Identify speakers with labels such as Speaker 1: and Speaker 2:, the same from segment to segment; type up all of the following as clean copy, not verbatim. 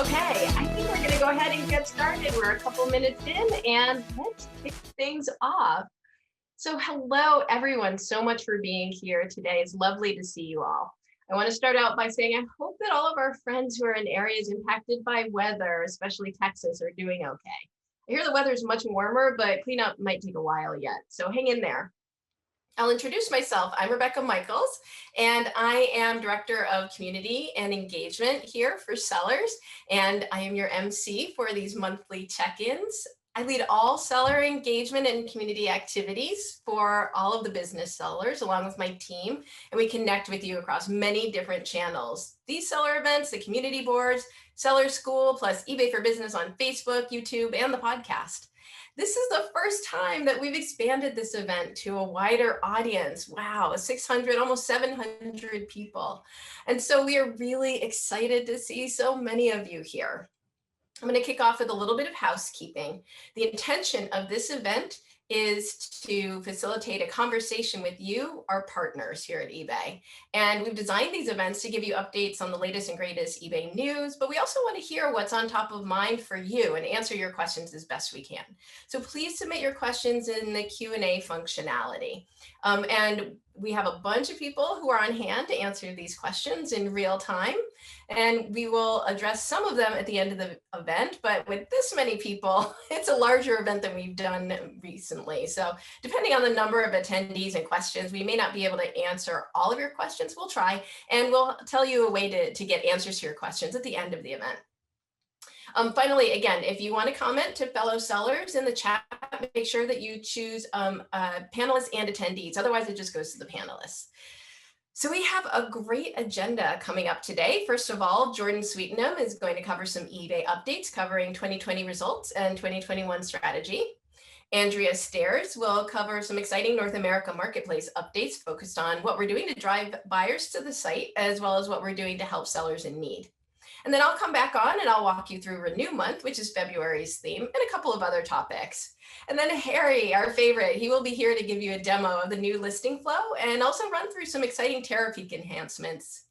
Speaker 1: Okay, I think we're going to go ahead and get started. We're a couple minutes in and let's kick things off. So hello, everyone. So much for being here today. It's lovely to see you all. I want to start out by saying I hope that all of our friends who are in areas impacted by weather, especially Texas, are doing okay. I hear the weather's much warmer, but cleanup might take a while yet. So hang in there. I'll introduce myself. I'm Rebecca Michaels, and I am Director of Community and Engagement here for Sellers, and I am your MC for these monthly check-ins. I lead all seller engagement and community activities for all of the business sellers along with my team, and we connect with you across many different channels. These seller events, the community boards, Seller School, plus eBay for Business on Facebook, YouTube, and the podcast. This is the first time that we've expanded this event to a wider audience. Wow, 600, almost 700 people. And so we are really excited to see so many of you here. I'm going to kick off with a little bit of housekeeping. The intention of this event is to facilitate a conversation with you, our partners here at eBay. And we've designed these events to give you updates on the latest and greatest eBay news, but we also want to hear what's on top of mind for you and answer your questions as best we can. So please submit your questions in the Q&A functionality. And we have a bunch of people who are on hand to answer these questions in real time. And we will address some of them at the end of the event, but with this many people, it's a larger event than we've done recently. So depending on the number of attendees and questions, we may not be able to answer all of your questions. We'll try, and we'll tell you a way to get answers to your questions at the end of the event. Finally, again, if you want to comment to fellow sellers in the chat, make sure that you choose panelists and attendees. Otherwise, it just goes to the panelists. So we have a great agenda coming up today. First of all, Jordan Sweetenham is going to cover some eBay updates covering 2020 results and 2021 strategy. Andrea Stairs will cover some exciting North America marketplace updates focused on what we're doing to drive buyers to the site, as well as what we're doing to help sellers in need. And then I'll come back on and I'll walk you through Renew Month, which is February's theme, and a couple of other topics. And then Harry, our favorite, he will be here to give you a demo of the new listing flow and also run through some exciting Terapeak enhancements.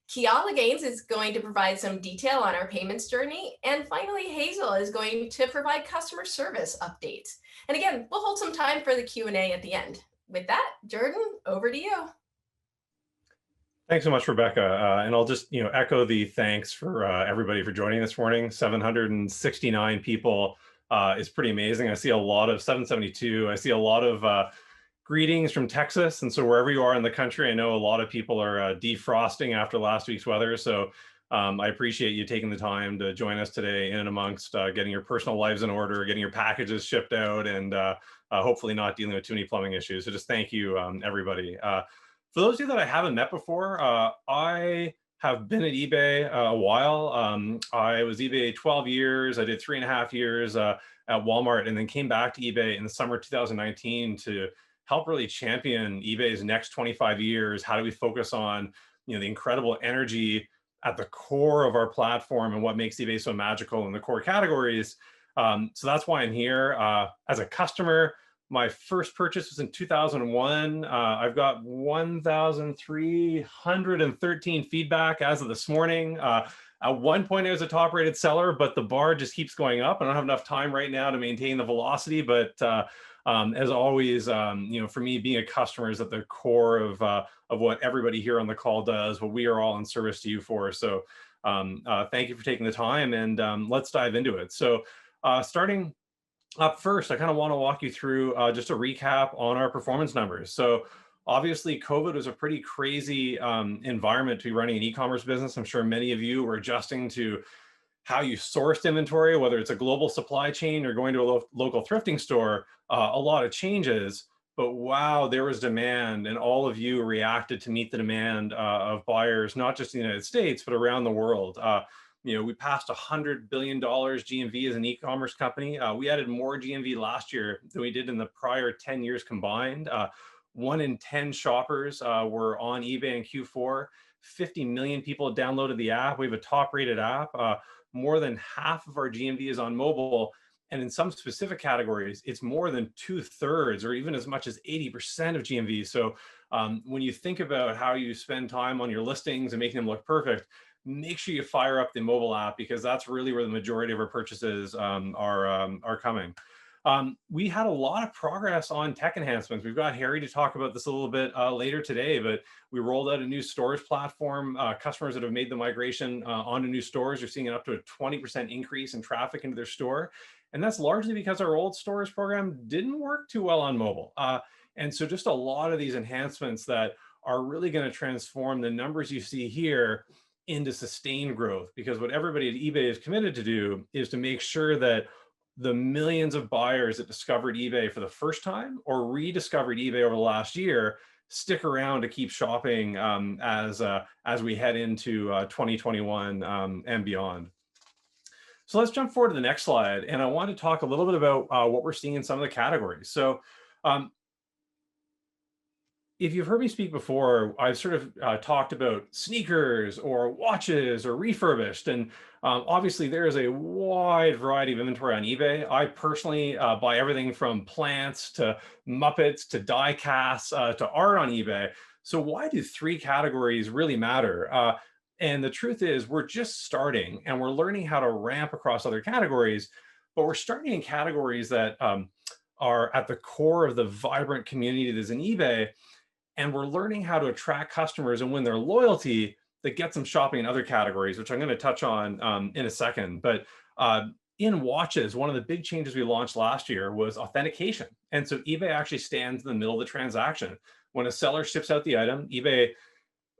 Speaker 1: Kiala Gaines is going to provide some detail on our payments journey. And finally, Hazel is going to provide customer service updates. And again, we'll hold some time for the Q&A at the end. With that, Jordan, over to you.
Speaker 2: Thanks so much, Rebecca. And I'll just echo the thanks for everybody for joining this morning. 769 people is pretty amazing. I see a lot of 772. I see a lot of greetings from Texas. And so wherever you are in the country, I know a lot of people are defrosting after last week's weather. So I appreciate you taking the time to join us today in and amongst getting your personal lives in order, getting your packages shipped out, and hopefully not dealing with too many plumbing issues. So just thank you, everybody. For those of you that I haven't met before, I have been at eBay a while. I was eBay 12 years. I did 3.5 years at Walmart, and then came back to eBay in the summer 2019 to help really champion eBay's next 25 years. How do we focus on the incredible energy at the core of our platform and what makes eBay so magical in the core categories? So that's why I'm here. As a customer, my first purchase was in 2001. I've got 1,313 feedback as of this morning. At one point, I was a top-rated seller, but the bar just keeps going up. I don't have enough time right now to maintain the velocity, but as always, for me, being a customer is at the core of what everybody here on the call does, what we are all in service to you for. So thank you for taking the time, and let's dive into it. So starting up first, I kind of want to walk you through just a recap on our performance numbers. So obviously, COVID was a pretty crazy environment to be running an e-commerce business. I'm sure many of you were adjusting to how you sourced inventory, whether it's a global supply chain or going to a local thrifting store, a lot of changes. But wow, there was demand, and all of you reacted to meet the demand of buyers, not just in the United States, but around the world. We passed $100 billion GMV as an e-commerce company. We added more GMV last year than we did in the prior 10 years combined. 1 in 10 shoppers were on eBay in Q4. 50 million people downloaded the app. We have a top-rated app. More than half of our GMV is on mobile. And in some specific categories, it's more than 2/3 or even as much as 80% of GMV. So when you think about how you spend time on your listings and making them look perfect, make sure you fire up the mobile app, because that's really where the majority of our purchases are coming. We had a lot of progress on tech enhancements. We've got Harry to talk about this a little bit later today, but we rolled out a new stores platform. Customers that have made the migration onto new stores are seeing up to a 20% increase in traffic into their store. And that's largely because our old stores program didn't work too well on mobile. And so just a lot of these enhancements that are really going to transform the numbers you see here into sustained growth, because what everybody at eBay is committed to do is to make sure that the millions of buyers that discovered eBay for the first time or rediscovered eBay over the last year stick around to keep shopping as we head into 2021 and beyond. So let's jump forward to the next slide, and I want to talk a little bit about what we're seeing in some of the categories. So um, if you've heard me speak before, I've sort of talked about sneakers or watches or refurbished. And obviously there is a wide variety of inventory on eBay. I personally buy everything from plants to Muppets to die casts to art on eBay. So why do three categories really matter? And the truth is we're just starting and we're learning how to ramp across other categories, but we're starting in categories that are at the core of the vibrant community that is in eBay. And we're learning how to attract customers and win their loyalty that gets them shopping in other categories, which I'm going to touch on in a second. But in watches, one of the big changes we launched last year was authentication. And so eBay actually stands in the middle of the transaction. When a seller ships out the item, eBay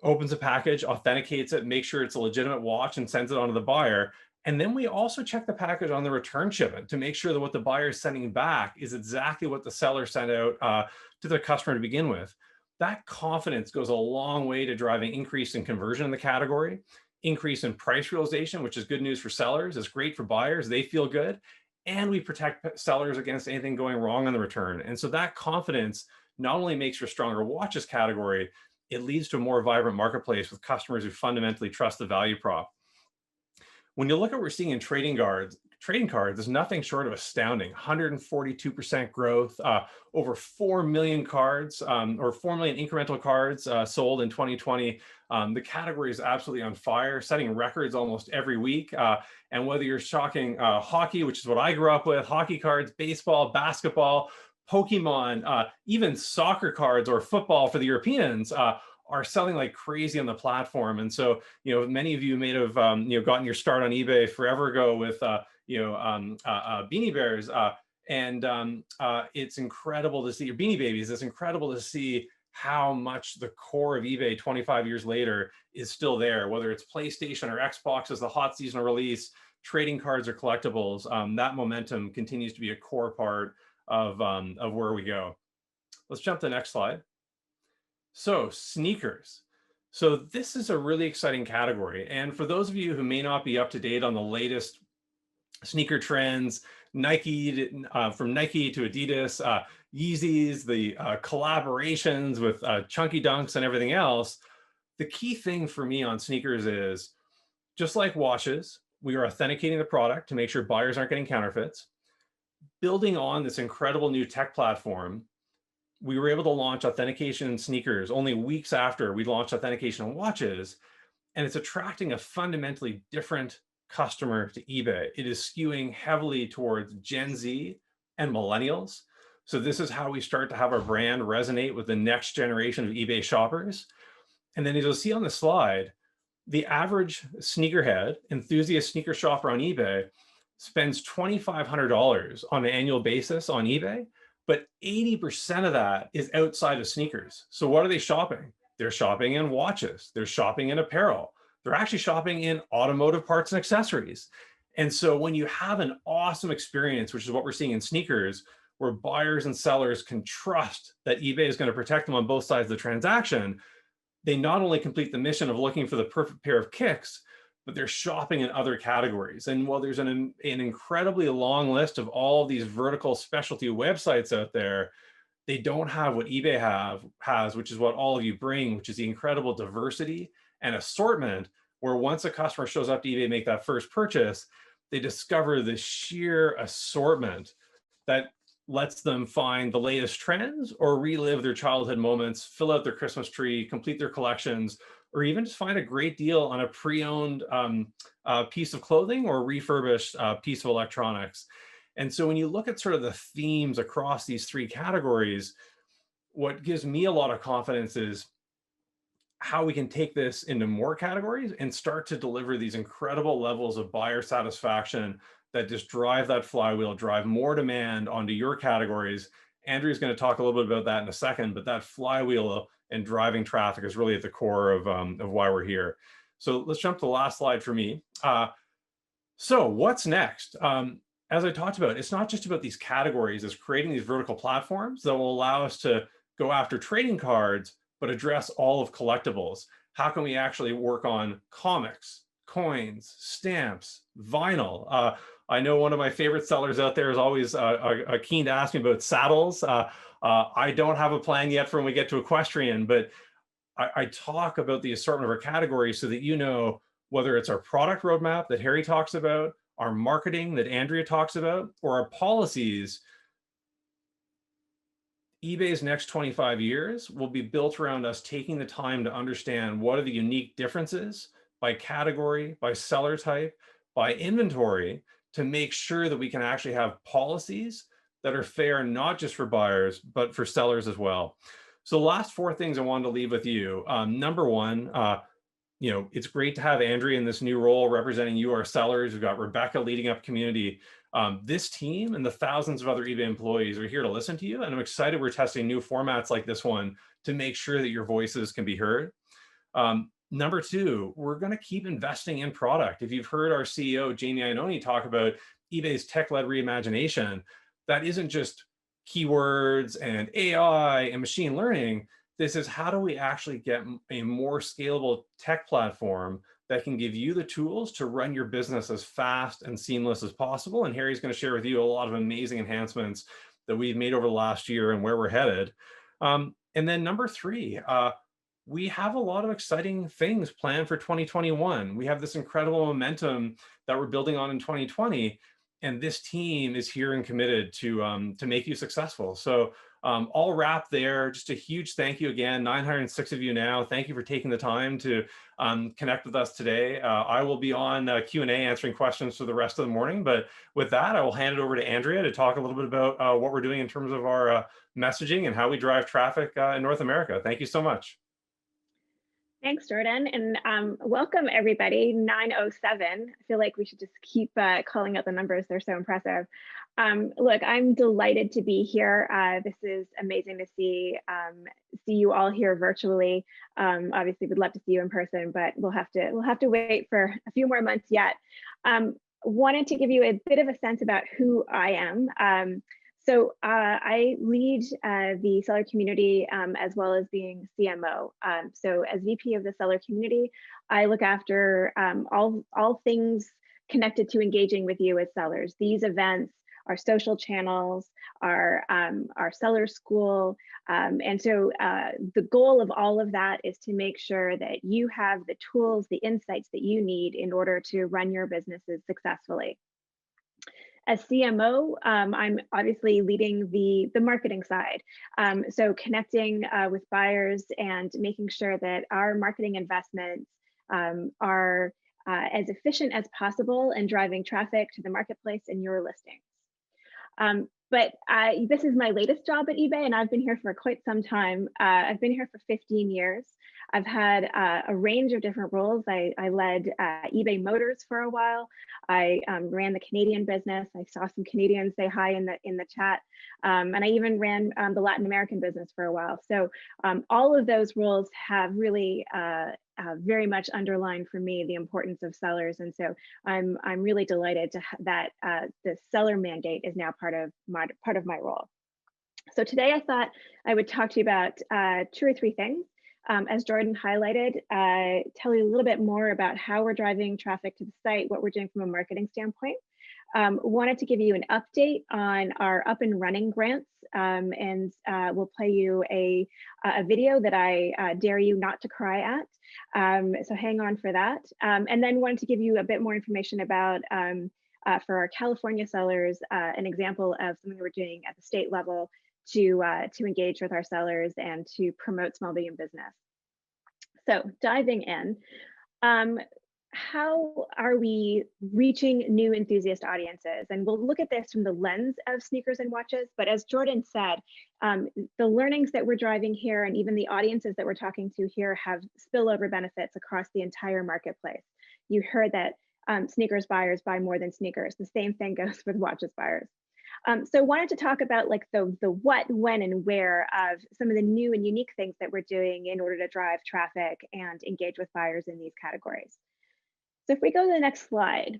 Speaker 2: opens a package, authenticates it, makes sure it's a legitimate watch, and sends it on to the buyer. And then we also check the package on the return shipment to make sure that what the buyer is sending back is exactly what the seller sent out to the customer to begin with. That confidence goes a long way to driving increase in conversion in the category, increase in price realization, which is good news for sellers. It's great for buyers. They feel good. And we protect sellers against anything going wrong on the return. And so that confidence not only makes for a stronger watches category, it leads to a more vibrant marketplace with customers who fundamentally trust the value prop. When you look at what we're seeing in trading cards, is nothing short of astounding. 142% growth, over 4 million cards or 4 million incremental cards sold in 2020. The category is absolutely on fire, setting records almost every week. And whether you're talking hockey, which is what I grew up with, hockey cards, baseball, basketball, Pokemon, even soccer cards or football for the Europeans, are selling like crazy on the platform. And so, many of you may have, gotten your start on eBay forever ago with, Beanie Bears. It's incredible to see your Beanie Babies. It's incredible to see how much the core of eBay 25 years later is still there, whether it's PlayStation or Xbox as the hot seasonal release, trading cards or collectibles. That momentum continues to be a core part of where we go. Let's jump to the next slide. So sneakers. So this is a really exciting category. And for those of you who may not be up to date on the latest sneaker trends, from Nike to Adidas, Yeezys, the collaborations with Chunky Dunks and everything else, the key thing for me on sneakers is, just like watches, we are authenticating the product to make sure buyers aren't getting counterfeits. Building on this incredible new tech platform, we were able to launch authentication in sneakers only weeks after we launched authentication in watches, and it's attracting a fundamentally different customer to eBay. It is skewing heavily towards Gen Z and millennials. So this is how we start to have our brand resonate with the next generation of eBay shoppers. And then as you'll see on the slide, the average sneakerhead, enthusiast sneaker shopper on eBay spends $2,500 on an annual basis on eBay, but 80% of that is outside of sneakers. So what are they shopping? They're shopping in watches. They're shopping in apparel. They're actually shopping in automotive parts and accessories. And so when you have an awesome experience, which is what we're seeing in sneakers, where buyers and sellers can trust that eBay is going to protect them on both sides of the transaction, they not only complete the mission of looking for the perfect pair of kicks, but they're shopping in other categories. And while there's an incredibly long list of all of these vertical specialty websites out there, they don't have what eBay has, which is what all of you bring, which is the incredible diversity and assortment, where once a customer shows up to eBay, make that first purchase, they discover the sheer assortment that lets them find the latest trends or relive their childhood moments, fill out their Christmas tree, complete their collections, or even just find a great deal on a pre-owned piece of clothing or refurbished piece of electronics. And so when you look at sort of the themes across these three categories, what gives me a lot of confidence is how we can take this into more categories and start to deliver these incredible levels of buyer satisfaction that just drive that flywheel, drive more demand onto your categories. Andrea's going to talk a little bit about that in a second, but that flywheel and driving traffic is really at the core of why we're here. So let's jump to the last slide for me. So what's next? As I talked about, it's not just about these categories, it's creating these vertical platforms that will allow us to go after trading cards, but address all of collectibles. How can we actually work on comics, coins, stamps, vinyl? I know one of my favorite sellers out there is always keen to ask me about saddles. I don't have a plan yet for when we get to equestrian, but I talk about the assortment of our categories so that you know whether it's our product roadmap that Harry talks about, our marketing that Andrea talks about, or our policies. eBay's next 25 years will be built around us taking the time to understand what are the unique differences by category, by seller type, by inventory, to make sure that we can actually have policies that are fair, not just for buyers, but for sellers as well. So the last four things I wanted to leave with you. Number one, it's great to have Andrea in this new role representing you, our sellers. We've got Rebecca leading up community. This team and the thousands of other eBay employees are here to listen to you. And I'm excited we're testing new formats like this one to make sure that your voices can be heard. Number two, we're going to keep investing in product. If you've heard our CEO, Jamie Iannone, talk about eBay's tech-led reimagination, that isn't just keywords and AI and machine learning. This is how do we actually get a more scalable tech platform that can give you the tools to run your business as fast and seamless as possible. And Harry's going to share with you a lot of amazing enhancements that we've made over the last year and where we're headed. And then number three, we have a lot of exciting things planned for 2021. We have this incredible momentum that we're building on in 2020. And this team is here and committed to make you successful. So all wrapped there. Just a huge thank you again, 906 of you now. Thank you for taking the time to connect with us today. I will be on Q&A answering questions for the rest of the morning. But with that, I will hand it over to Andrea to talk a little bit about what we're doing in terms of our messaging and how we drive traffic in North America. Thank you so much.
Speaker 3: Thanks, Jordan, and welcome everybody. 907. I feel like we should just keep calling out the numbers. They're so impressive. Look, I'm delighted to be here. This is amazing to see you all here virtually. Obviously, we'd love to see you in person, but we'll have to wait for a few more months yet. Wanted to give you a bit of a sense about who I am. So I lead the seller community as well as being CMO. So as VP of the seller community, I look after all things connected to engaging with you as sellers. These events, our social channels, our seller school. And so the goal of all of that is to make sure that you have the tools, the insights that you need in order to run your businesses successfully. As CMO, I'm obviously leading the marketing side. So connecting with buyers and making sure that our marketing investments are as efficient as possible and driving traffic to the marketplace and your listings. But this is my latest job at eBay, and I've been here for quite some time. I've been here for 15 years. I've had a range of different roles. I led eBay Motors for a while. I ran the Canadian business. I saw some Canadians say hi in the chat. And I even ran the Latin American business for a while. So all of those roles have really very much underlined for me the importance of sellers. And so I'm really delighted that the seller mandate is now part of my role. So today I thought I would talk to you about 2 or 3 things. As Jordan highlighted, tell you a little bit more about how we're driving traffic to the site, what we're doing from a marketing standpoint. Wanted to give you an update on our up and running grants, and we'll play you a video that I dare you not to cry at. So hang on for that. And then wanted to give you a bit more information about, for our California sellers, an example of something we're doing at the state level to engage with our sellers and to promote small medium business. So diving in, how are we reaching new enthusiast audiences? And we'll look at this from the lens of sneakers and watches. But as Jordan said, the learnings that we're driving here and even the audiences that we're talking to here have spillover benefits across the entire marketplace. You heard that sneakers buyers buy more than sneakers. The same thing goes with watches buyers. So I wanted to talk about like the what, when, and where of some of the new and unique things that we're doing in order to drive traffic and engage with buyers in these categories. So if we go to the next slide,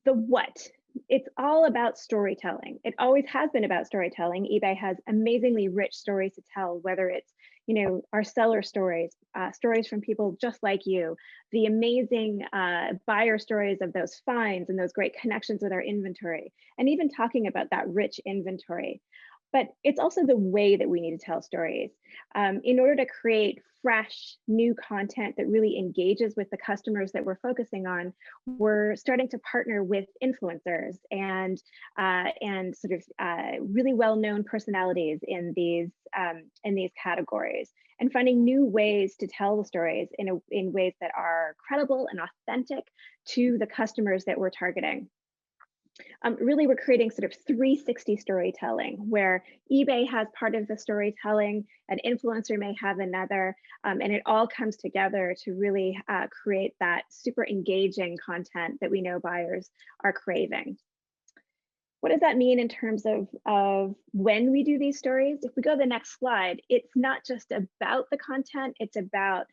Speaker 3: the what, it's all about storytelling. It always has been about storytelling. eBay has amazingly rich stories to tell, whether it's, you know, our seller stories, stories from people just like you, the amazing buyer stories of those finds and those great connections with our inventory, and even talking about that rich inventory. But it's also the way that we need to tell stories. In order to create fresh, new content that really engages with the customers that we're focusing on, we're starting to partner with influencers and sort of really well-known personalities in these categories, and finding new ways to tell the stories in ways that are credible and authentic to the customers that we're targeting. Really, we're creating sort of 360 storytelling where eBay has part of the storytelling, an influencer may have another, and it all comes together to really create that super engaging content that we know buyers are craving. What does that mean in terms of when we do these stories? If we go to the next slide, it's not just about the content, it's about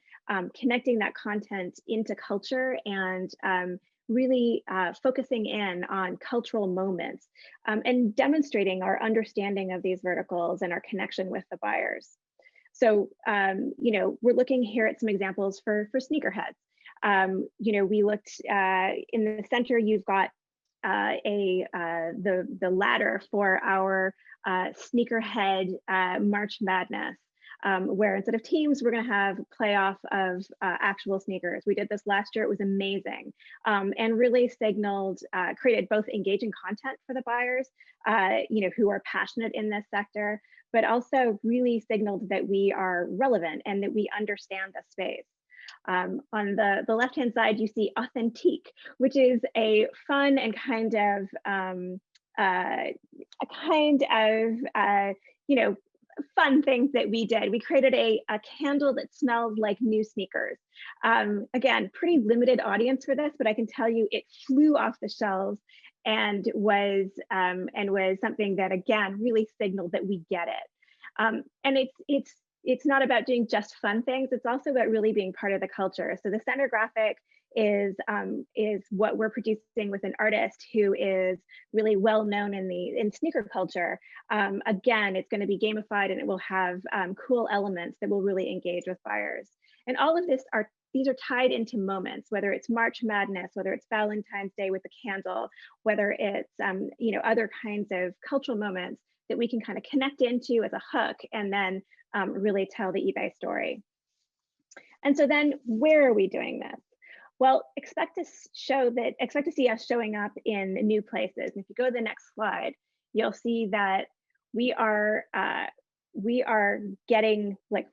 Speaker 3: connecting that content into culture and really focusing in on cultural moments and demonstrating our understanding of these verticals and our connection with the buyers. So, you know, we're looking here at some examples for sneakerheads. You know, we looked in the center, you've got the ladder for our sneakerhead March Madness. Where instead of teams, we're going to have playoff of actual sneakers. We did this last year. It was amazing and really signaled, created both engaging content for the buyers, you know, who are passionate in this sector, but also really signaled that we are relevant and that we understand the space. On the left-hand side, you see Authentique, which is a fun and you know, fun things that we did. We created a candle that smelled like new sneakers. Again, pretty limited audience for this, but I can tell you it flew off the shelves and was something that, again, really signaled that we get it. And it's not about doing just fun things. It's also about really being part of the culture. So the center graphic is what we're producing with an artist who is really well known in sneaker culture. Again, it's going to be gamified and it will have cool elements that will really engage with buyers. And all of these are tied into moments, whether it's March Madness, whether it's Valentine's Day with the candle, whether it's you know, other kinds of cultural moments that we can kind of connect into as a hook and then really tell the eBay story. And so then where are we doing this? Well, expect to see us showing up in new places. And if you go to the next slide, you'll see that we are getting like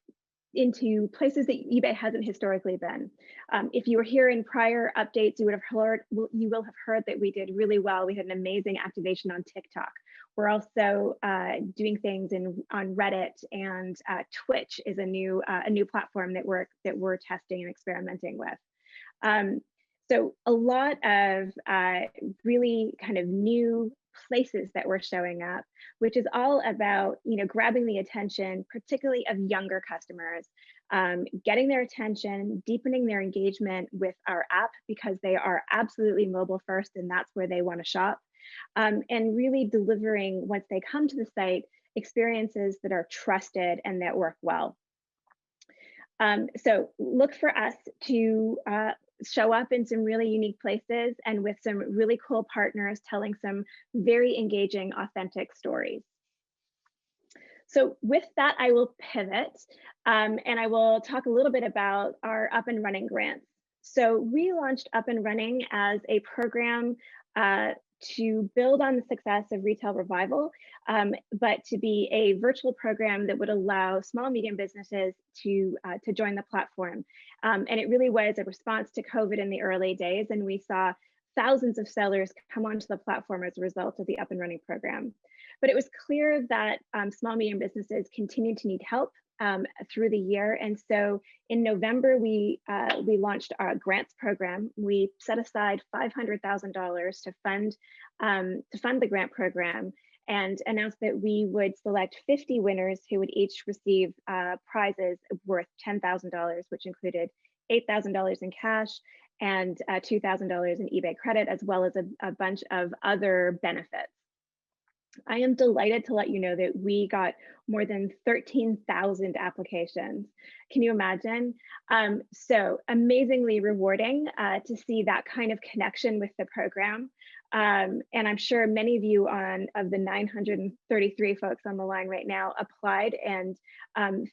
Speaker 3: into places that eBay hasn't historically been. If you were here in prior updates, you will have heard that we did really well. We had an amazing activation on TikTok. We're also doing things on Reddit, and Twitch is a new platform that we're testing and experimenting with. So a lot of really kind of new places that we're showing up, which is all about, you know, grabbing the attention, particularly of younger customers, getting their attention, deepening their engagement with our app because they are absolutely mobile first and that's where they want to shop, and really delivering, once they come to the site, experiences that are trusted and that work well. So look for us to show up in some really unique places and with some really cool partners telling some very engaging, authentic stories. So with that, I will pivot and I will talk a little bit about our Up and Running grants. So we launched Up and Running as a program to build on the success of Retail Revival, but to be a virtual program that would allow small, medium businesses to join the platform. And it really was a response to COVID in the early days, and we saw thousands of sellers come onto the platform as a result of the Up and Running program. But it was clear that small, medium businesses continued to need help through the year. And so in November, we launched our grants program. We set aside $500,000 to fund the grant program, and announced that we would select 50 winners who would each receive prizes worth $10,000, which included $8,000 in cash and $2,000 in eBay credit, as well as a bunch of other benefits. I am delighted to let you know that we got more than 13,000 applications. Can you imagine? So amazingly rewarding to see that kind of connection with the program. And I'm sure many of you of the 933 folks on the line right now applied, and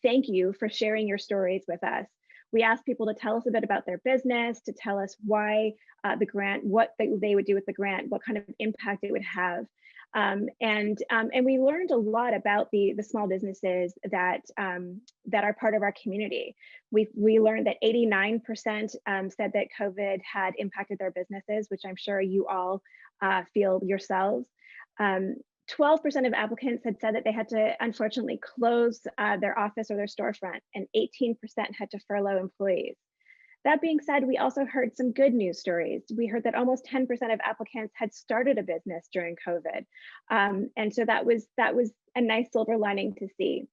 Speaker 3: thank you for sharing your stories with us. We asked people to tell us a bit about their business, to tell us why the grant, what they would do with the grant, what kind of impact it would have. And we learned a lot about the small businesses that are part of our community. We learned that 89% said that COVID had impacted their businesses, which I'm sure you all feel yourselves. 12% of applicants had said that they had to unfortunately close their office or their storefront, and 18% had to furlough employees. That being said, we also heard some good news stories. We heard that almost 10% of applicants had started a business during COVID. And so that was a nice silver lining to see.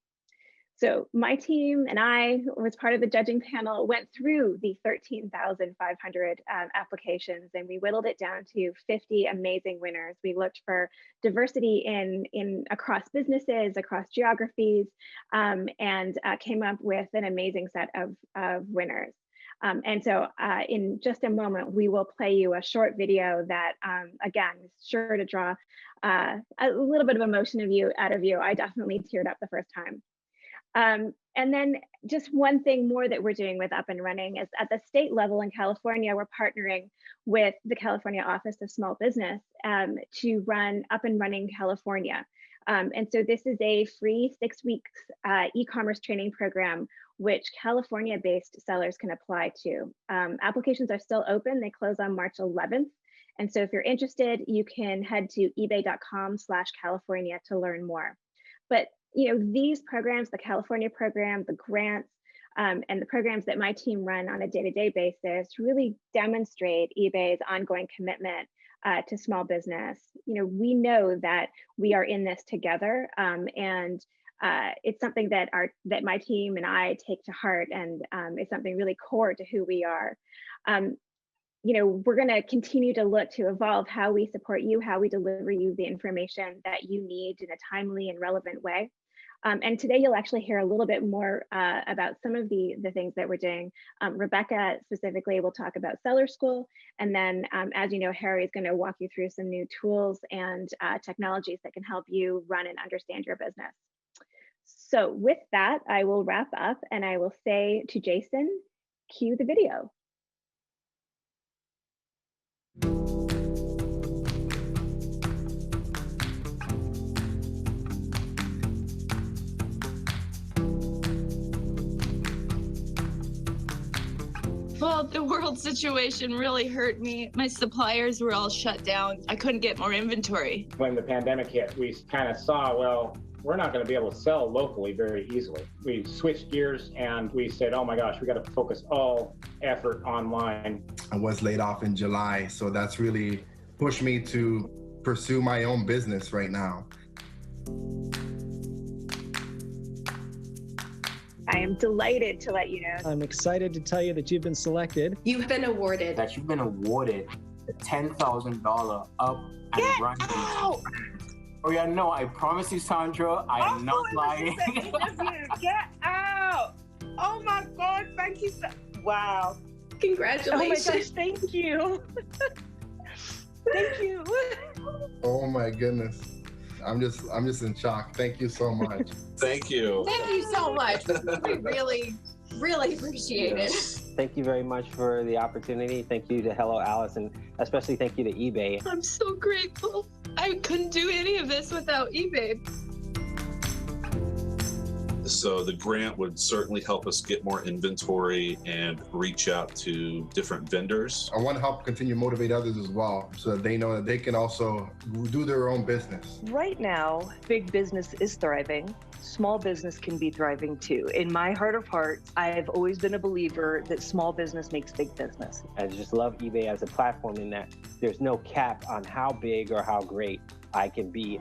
Speaker 3: So my team and I was part of the judging panel, went through the 13,500 applications, and we whittled it down to 50 amazing winners. We looked for diversity in across businesses, across geographies, and came up with an amazing set of winners. And so in just a moment, we will play you a short video that, again, is sure to draw a little bit of emotion out of you. I definitely teared up the first time. And then just one thing more that we're doing with Up and Running is at the state level in California, we're partnering with the California Office of Small Business to run Up and Running California. And so this is a free 6 weeks e-commerce training program which California-based sellers can apply to. Applications are still open. They close on March 11th. And so if you're interested, you can head to ebay.com/California to learn more. But these programs, the California program, the grants, and the programs that my team run on a day-to-day basis really demonstrate eBay's ongoing commitment to small business. We know that we are in this together, and it's something that my team and I take to heart, and it's something really core to who we are. We're going to continue to look to evolve how we support you, how we deliver you the information that you need in a timely and relevant way. And today you'll actually hear a little bit more about some of the things that we're doing. Rebecca specifically will talk about Seller School. And then, as you know, Harry is going to walk you through some new tools and technologies that can help you run and understand your business. So with that, I will wrap up and I will say to Jason, cue the video.
Speaker 4: Well, the world situation really hurt me. My suppliers were all shut down. I couldn't get more inventory.
Speaker 5: When the pandemic hit, we kind of saw, well, we're not going to be able to sell locally very easily. We switched gears and we said, oh my gosh, we got to focus all effort online.
Speaker 6: I was laid off in July, so that's really pushed me to pursue my own business right now.
Speaker 3: I am delighted to let you know.
Speaker 7: I'm excited to tell you that you've been selected.
Speaker 8: You've been awarded.
Speaker 9: That you've been awarded the $10,000 Up and Running. Oh yeah, no, I promise you, Sandra, I am not lying.
Speaker 8: Get out! Oh my God, thank you so. Wow!
Speaker 4: Congratulations!
Speaker 8: Oh my gosh, thank you. Thank you.
Speaker 6: Oh my goodness, I'm just in shock. Thank you so much.
Speaker 10: Thank you.
Speaker 1: Thank you so much. We really, really appreciate it.
Speaker 11: Thank you very much for the opportunity. Thank you to Hello Alice, and
Speaker 10: especially thank you to eBay.
Speaker 4: I'm so grateful. I couldn't do any of this without eBay.
Speaker 11: So the grant would certainly help us get more inventory and reach out to different vendors.
Speaker 6: I want to help continue to motivate others as well, so that they know that they can also do their own business.
Speaker 12: Right now, big business is thriving. Small business can be thriving too. In my heart of hearts, I've always been a believer that small business makes big business.
Speaker 10: I just love eBay as a platform in that there's no cap on how big or how great I can be.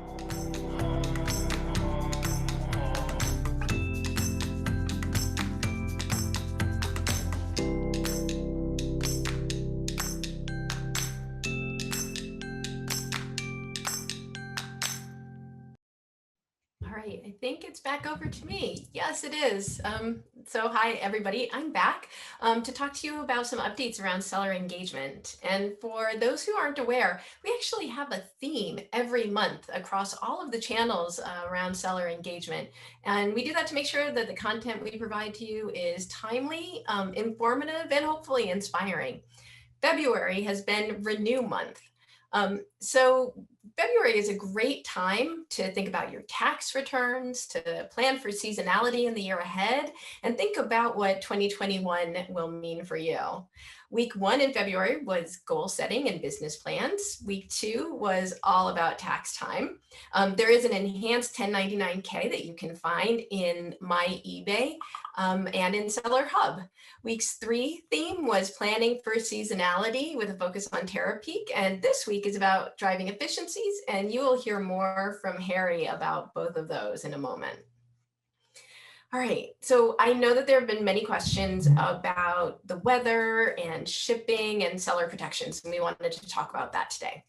Speaker 1: All right, I think it's back over to me. Yes, it is. So hi, everybody. I'm back to talk to you about some updates around seller engagement. And for those who aren't aware, we actually have a theme every month across all of the channels around seller engagement. And we do that to make sure that the content we provide to you is timely, informative, and hopefully inspiring. February has been Renew Month. So February is a great time to think about your tax returns, to plan for seasonality in the year ahead, and think about what 2021 will mean for you. Week 1 in February was goal setting and business plans. Week 2 was all about tax time. There is an enhanced 1099K that you can find in My eBay and in Seller Hub. Week's 3 theme was planning for seasonality with a focus on Terapeak. And this week is about driving efficiencies. And you will hear more from Harry about both of those in a moment. All right, so I know that there have been many questions about the weather and shipping and seller protections, and we wanted to talk about that today.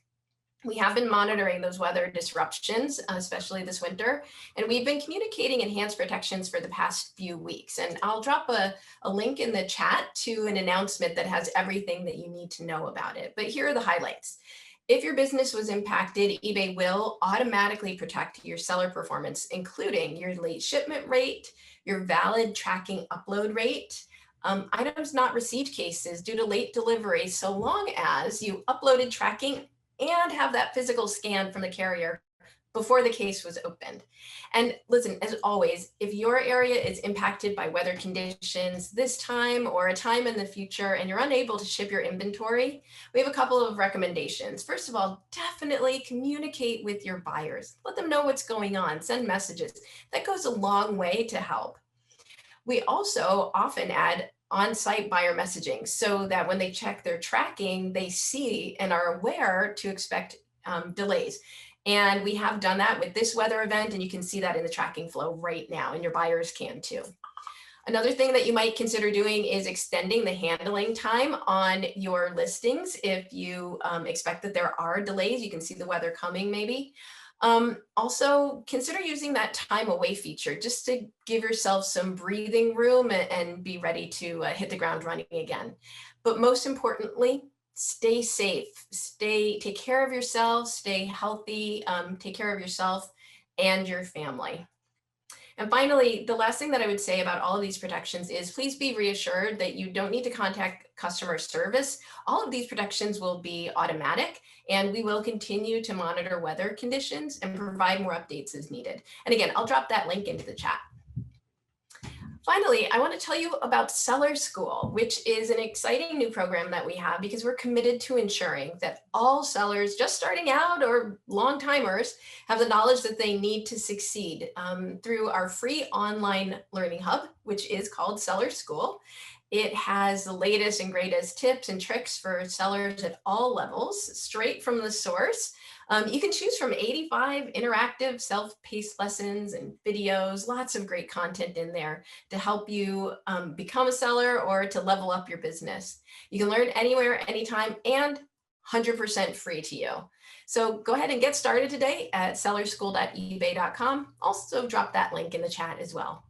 Speaker 1: We have been monitoring those weather disruptions, especially this winter, and we've been communicating enhanced protections for the past few weeks. And I'll drop a link in the chat to an announcement that has everything that you need to know about it. But here are the highlights. If your business was impacted, eBay will automatically protect your seller performance, including your late shipment rate, your valid tracking upload rate, items not received cases due to late delivery, so long as you uploaded tracking and have that physical scan from the carrier before the case was opened. And listen, as always, if your area is impacted by weather conditions this time or a time in the future and you're unable to ship your inventory, we have a couple of recommendations. First of all, definitely communicate with your buyers. Let them know what's going on, send messages. That goes a long way to help. We also often add on-site buyer messaging so that when they check their tracking, they see and are aware to expect delays. And we have done that with this weather event, and you can see that in the tracking flow right now, and your buyers can too. Another thing that you might consider doing is extending the handling time on your listings. If you expect that there are delays, you can see the weather coming maybe. Also, consider using that time away feature just to give yourself some breathing room and be ready to hit the ground running again. But most importantly, stay safe, take care of yourself, stay healthy, take care of yourself and your family. And finally, the last thing that I would say about all of these protections is please be reassured that you don't need to contact customer service. All of these protections will be automatic, and we will continue to monitor weather conditions and provide more updates as needed. And again, I'll drop that link into the chat. Finally, I want to tell you about Seller School, which is an exciting new program that we have because we're committed to ensuring that all sellers just starting out or long timers have the knowledge that they need to succeed through our free online learning hub, which is called Seller School. It has the latest and greatest tips and tricks for sellers at all levels, straight from the source. You can choose from 85 interactive self-paced lessons and videos, lots of great content in there to help you become a seller or to level up your business. You can learn anywhere, anytime, and 100% free to you. So go ahead and get started today at sellerschool.ebay.com. Also drop that link in the chat as well.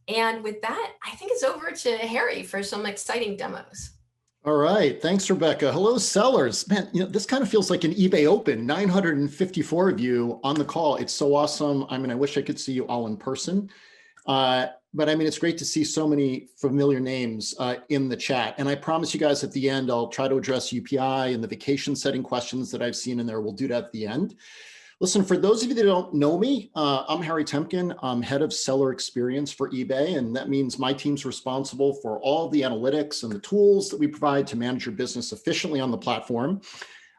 Speaker 1: And with that, I think it's over to Harry for some exciting demos.
Speaker 13: All right. Thanks, Rebecca. Hello, sellers. Man, this kind of feels like an eBay Open. 954 of you on the call. It's so awesome. I mean, I wish I could see you all in person. but I mean, it's great to see so many familiar names in the chat. And I promise you guys at the end, I'll try to address UPI and the vacation setting questions that I've seen in there. We'll do that at the end. Listen, for those of you that don't know me, I'm Harry Temkin. I'm head of seller experience for eBay. And that means my team's responsible for all the analytics and the tools that we provide to manage your business efficiently on the platform.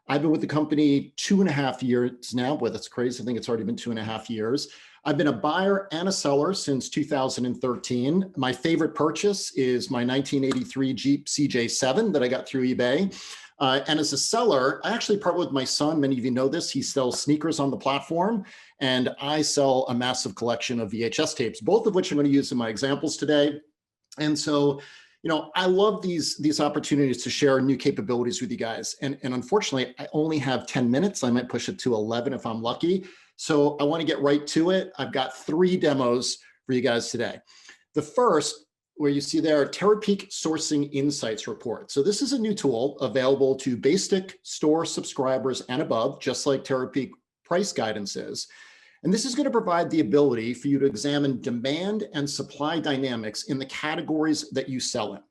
Speaker 13: I've been with the company 2.5 years now. Boy, that's crazy. I think it's already been 2.5 years. I've been a buyer and a seller since 2013. My favorite purchase is my 1983 Jeep CJ7 that I got through eBay. And as a seller, I actually partner with my son. Many of you know this. He sells sneakers on the platform, and I sell a massive collection of VHS tapes, both of which I'm going to use in my examples today. And so, I love these opportunities to share new capabilities with you guys. And unfortunately, I only have 10 minutes. I might push it to 11 if I'm lucky. So I want to get right to it. I've got 3 demos for you guys today. The first, where you see there, Terapeak Sourcing Insights report. So this is a new tool available to basic store subscribers and above, just like Terapeak price guidance is. And this is going to provide the ability for you to examine demand and supply dynamics in the categories that you sell in.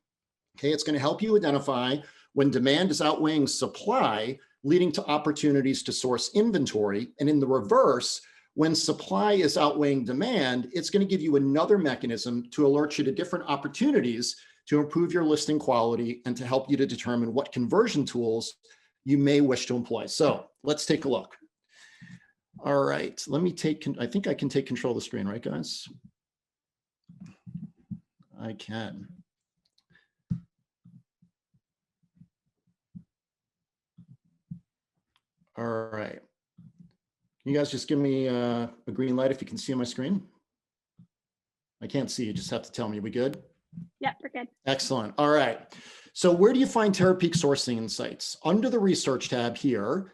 Speaker 13: Okay, it's going to help you identify when demand is outweighing supply, leading to opportunities to source inventory. And in the reverse, when supply is outweighing demand, it's going to give you another mechanism to alert you to different opportunities to improve your listing quality and to help you to determine what conversion tools you may wish to employ. So let's take a look. All right, I think I can take control of the screen, right, guys? I can. All right. Can you guys just give me a green light if you can see on my screen? I can't see, you just have to tell me. We good?
Speaker 3: Yeah, we're good.
Speaker 13: Excellent. All right. So where do you find Terapeak Sourcing Insights? Under the research tab here,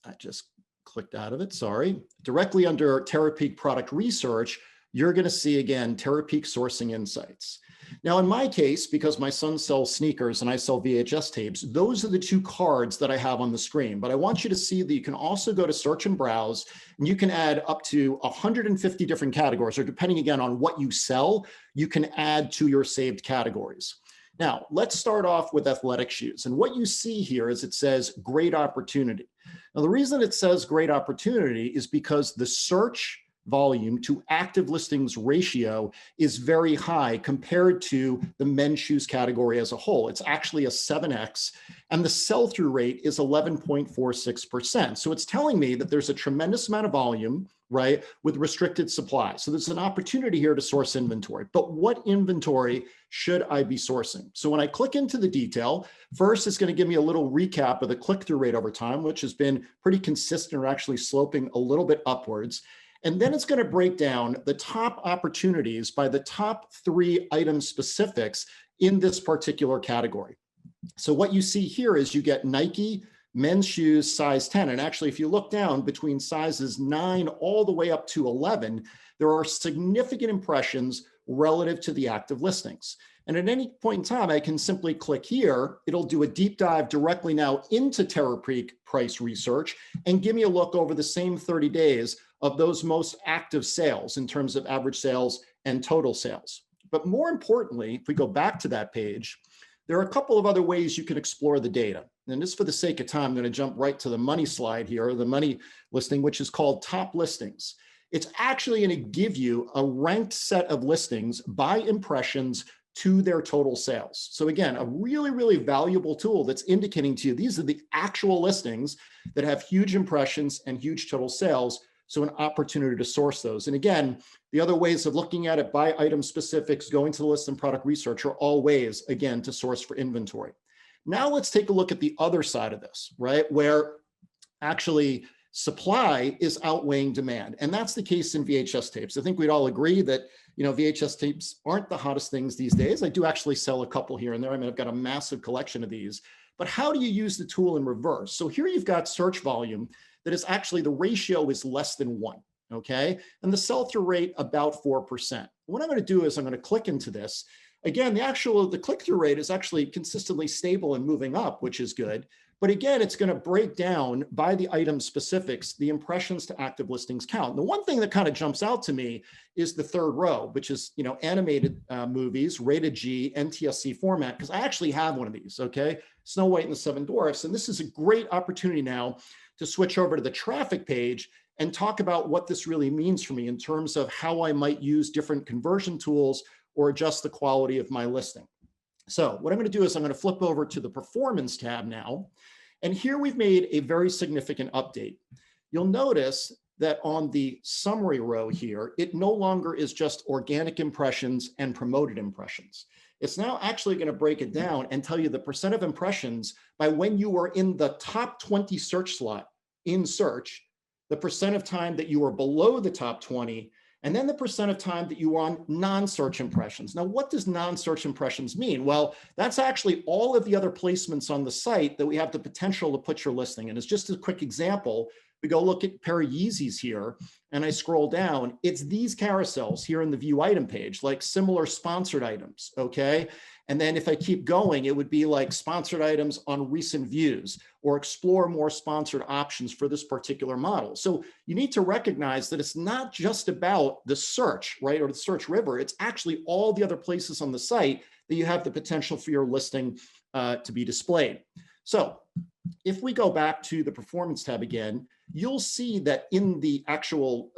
Speaker 13: I just clicked out of it, sorry. Directly under Terapeak Product Research, you're going to see again, Terapeak Sourcing Insights. Now, in my case, because my son sells sneakers and I sell VHS tapes, those are the 2 cards that I have on the screen. But I want you to see that you can also go to search and browse, and you can add up to 150 different categories, or depending again on what you sell, you can add to your saved categories. Now, let's start off with athletic shoes. And what you see here is it says great opportunity. Now, the reason it says great opportunity is because the search volume to active listings ratio is very high compared to the men's shoes category as a whole. It's actually a 7x, and the sell-through rate is 11.46%. So it's telling me that there's a tremendous amount of volume, right, with restricted supply. So there's an opportunity here to source inventory. But what inventory should I be sourcing? So when I click into the detail, first it's going to give me a little recap of the click-through rate over time, which has been pretty consistent or actually sloping a little bit upwards. And then it's going to break down the top opportunities by the top 3 item specifics in this particular category. So what you see here is you get Nike, men's shoes, size 10. And actually, if you look down between sizes 9 all the way up to 11, there are significant impressions relative to the active listings. And at any point in time, I can simply click here. It'll do a deep dive directly now into Terapeak price research and give me a look over the same 30 days of those most active sales in terms of average sales and total sales. But more importantly, if we go back to that page, there are a couple of other ways you can explore the data. And just for the sake of time, I'm going to jump right to the money slide here, the money listing, which is called top listings. It's actually going to give you a ranked set of listings by impressions to their total sales. So again, a really, really valuable tool that's indicating to you, these are the actual listings that have huge impressions and huge total sales. So an opportunity to source those. And again, the other ways of looking at it by item specifics, going to the list and product research are all ways, again, to source for inventory. Now let's take a look at the other side of this, right? Where actually supply is outweighing demand. And that's the case in VHS tapes. I think we'd all agree that, VHS tapes aren't the hottest things these days. I do actually sell a couple here and there. I mean, I've got a massive collection of these, but how do you use the tool in reverse? So here you've got search volume that is actually, the ratio is less than 1, okay? And the sell-through rate about 4%. What I'm gonna do is I'm gonna click into this. Again, the click-through rate is actually consistently stable and moving up, which is good. But again, it's going to break down by the item specifics, the impressions to active listings count. The one thing that kind of jumps out to me is the third row, which is, animated movies, rated G, NTSC format, because I actually have one of these, okay? Snow White and the Seven Dwarfs. And this is a great opportunity now to switch over to the traffic page and talk about what this really means for me in terms of how I might use different conversion tools or adjust the quality of my listing. So what I'm going to do is I'm going to flip over to the performance tab now. And here we've made a very significant update. You'll notice that on the summary row here, it no longer is just organic impressions and promoted impressions. It's now actually going to break it down and tell you the percent of impressions by when you were in the top 20 search slot in search, the percent of time that you were below the top 20, and then the percent of time that you were on non-search impressions. Now, what does non-search impressions mean? Well, that's actually all of the other placements on the site that we have the potential to put your listing in. As just a quick example, we go look at a pair of Yeezys here, and I scroll down, it's these carousels here in the view item page, like similar sponsored items, okay? And then if I keep going, it would be like sponsored items on recent views or explore more sponsored options for this particular model. So you need to recognize that it's not just about the search, right? Or the search river. It's actually all the other places on the site that you have the potential for your listing to be displayed. So if we go back to the performance tab again, you'll see that in the actual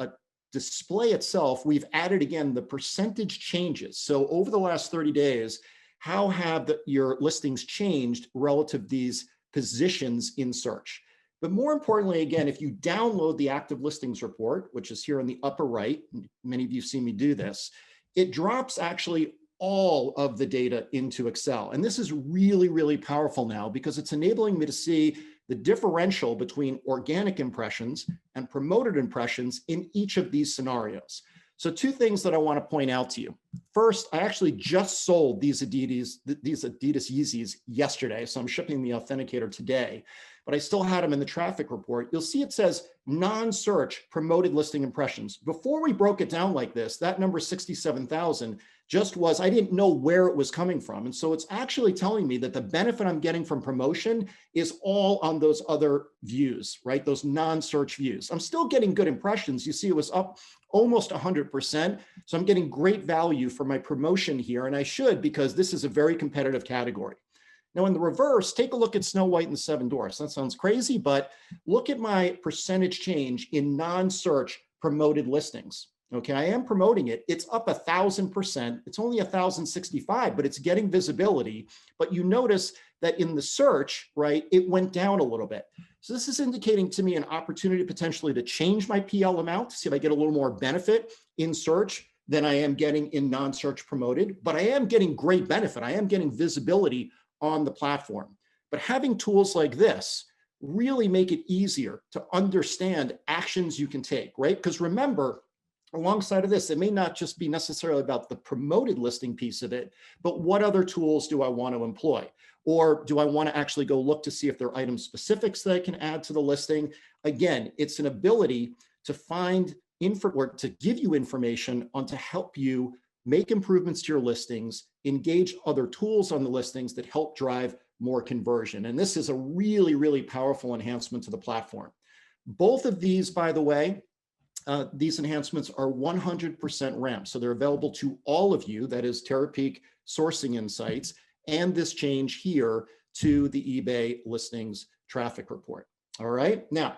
Speaker 13: display itself, we've added again the percentage changes. So over the last 30 days, how have your listings changed relative to these positions in search? But more importantly, again, if you download the active listings report, which is here in the upper right, many of you have seen me do this, it drops actually all of the data into Excel. And this is really, really powerful now because it's enabling me to see the differential between organic impressions and promoted impressions in each of these scenarios. So two things that I want to point out to you. First, I actually just sold these Adidas Yeezys yesterday, so I'm shipping the authenticator today, but I still had them in the traffic report. You'll see it says non-search promoted listing impressions. Before we broke it down like this, that number 67,000 just was, I didn't know where it was coming from. And so it's actually telling me that the benefit I'm getting from promotion is all on those other views, right? Those non-search views. I'm still getting good impressions. You see it was up almost 100%. So I'm getting great value for my promotion here. And I should, because this is a very competitive category. Now in the reverse, take a look at Snow White and the Seven Dwarfs. That sounds crazy, but look at my percentage change in non-search promoted listings. Okay, I am promoting it. It's up 1,000%. It's only 1,065, but it's getting visibility. But you notice that in the search, right, it went down a little bit. So this is indicating to me an opportunity potentially to change my PL amount to see if I get a little more benefit in search than I am getting in non-search promoted. But I am getting great benefit. I am getting visibility on the platform. But having tools like this really make it easier to understand actions you can take, right? Because remember, alongside of this, it may not just be necessarily about the promoted listing piece of it, but what other tools do I want to employ? Or do I want to actually go look to see if there are item specifics that I can add to the listing? Again, it's an ability to find info or to give you information on to help you make improvements to your listings, engage other tools on the listings that help drive more conversion. And this is a really, really powerful enhancement to the platform. Both of these, by the way, these enhancements are 100% ramp. So they're available to all of you, that is Terapeak Sourcing Insights, and this change here to the eBay listings traffic report. All right, now,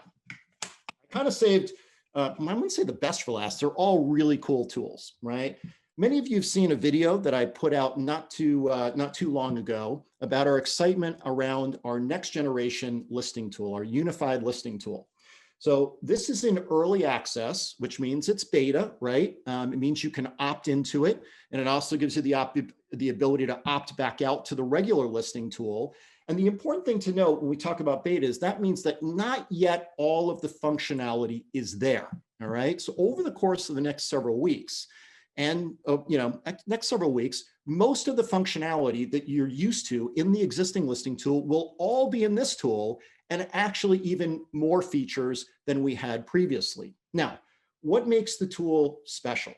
Speaker 13: I kind of saved, I wouldn't say the best for last, they're all really cool tools, right? Many of you have seen a video that I put out not too long ago about our excitement around our next generation listing tool, our unified listing tool. So this is in early access, which means it's beta, right? It means you can opt into it. And it also gives you the ability to opt back out to the regular listing tool. And the important thing to note when we talk about beta is that means that not yet all of the functionality is there, all right? So over the course of the next several weeks, most of the functionality that you're used to in the existing listing tool will all be in this tool, and actually even more features than we had previously. Now, what makes the tool special?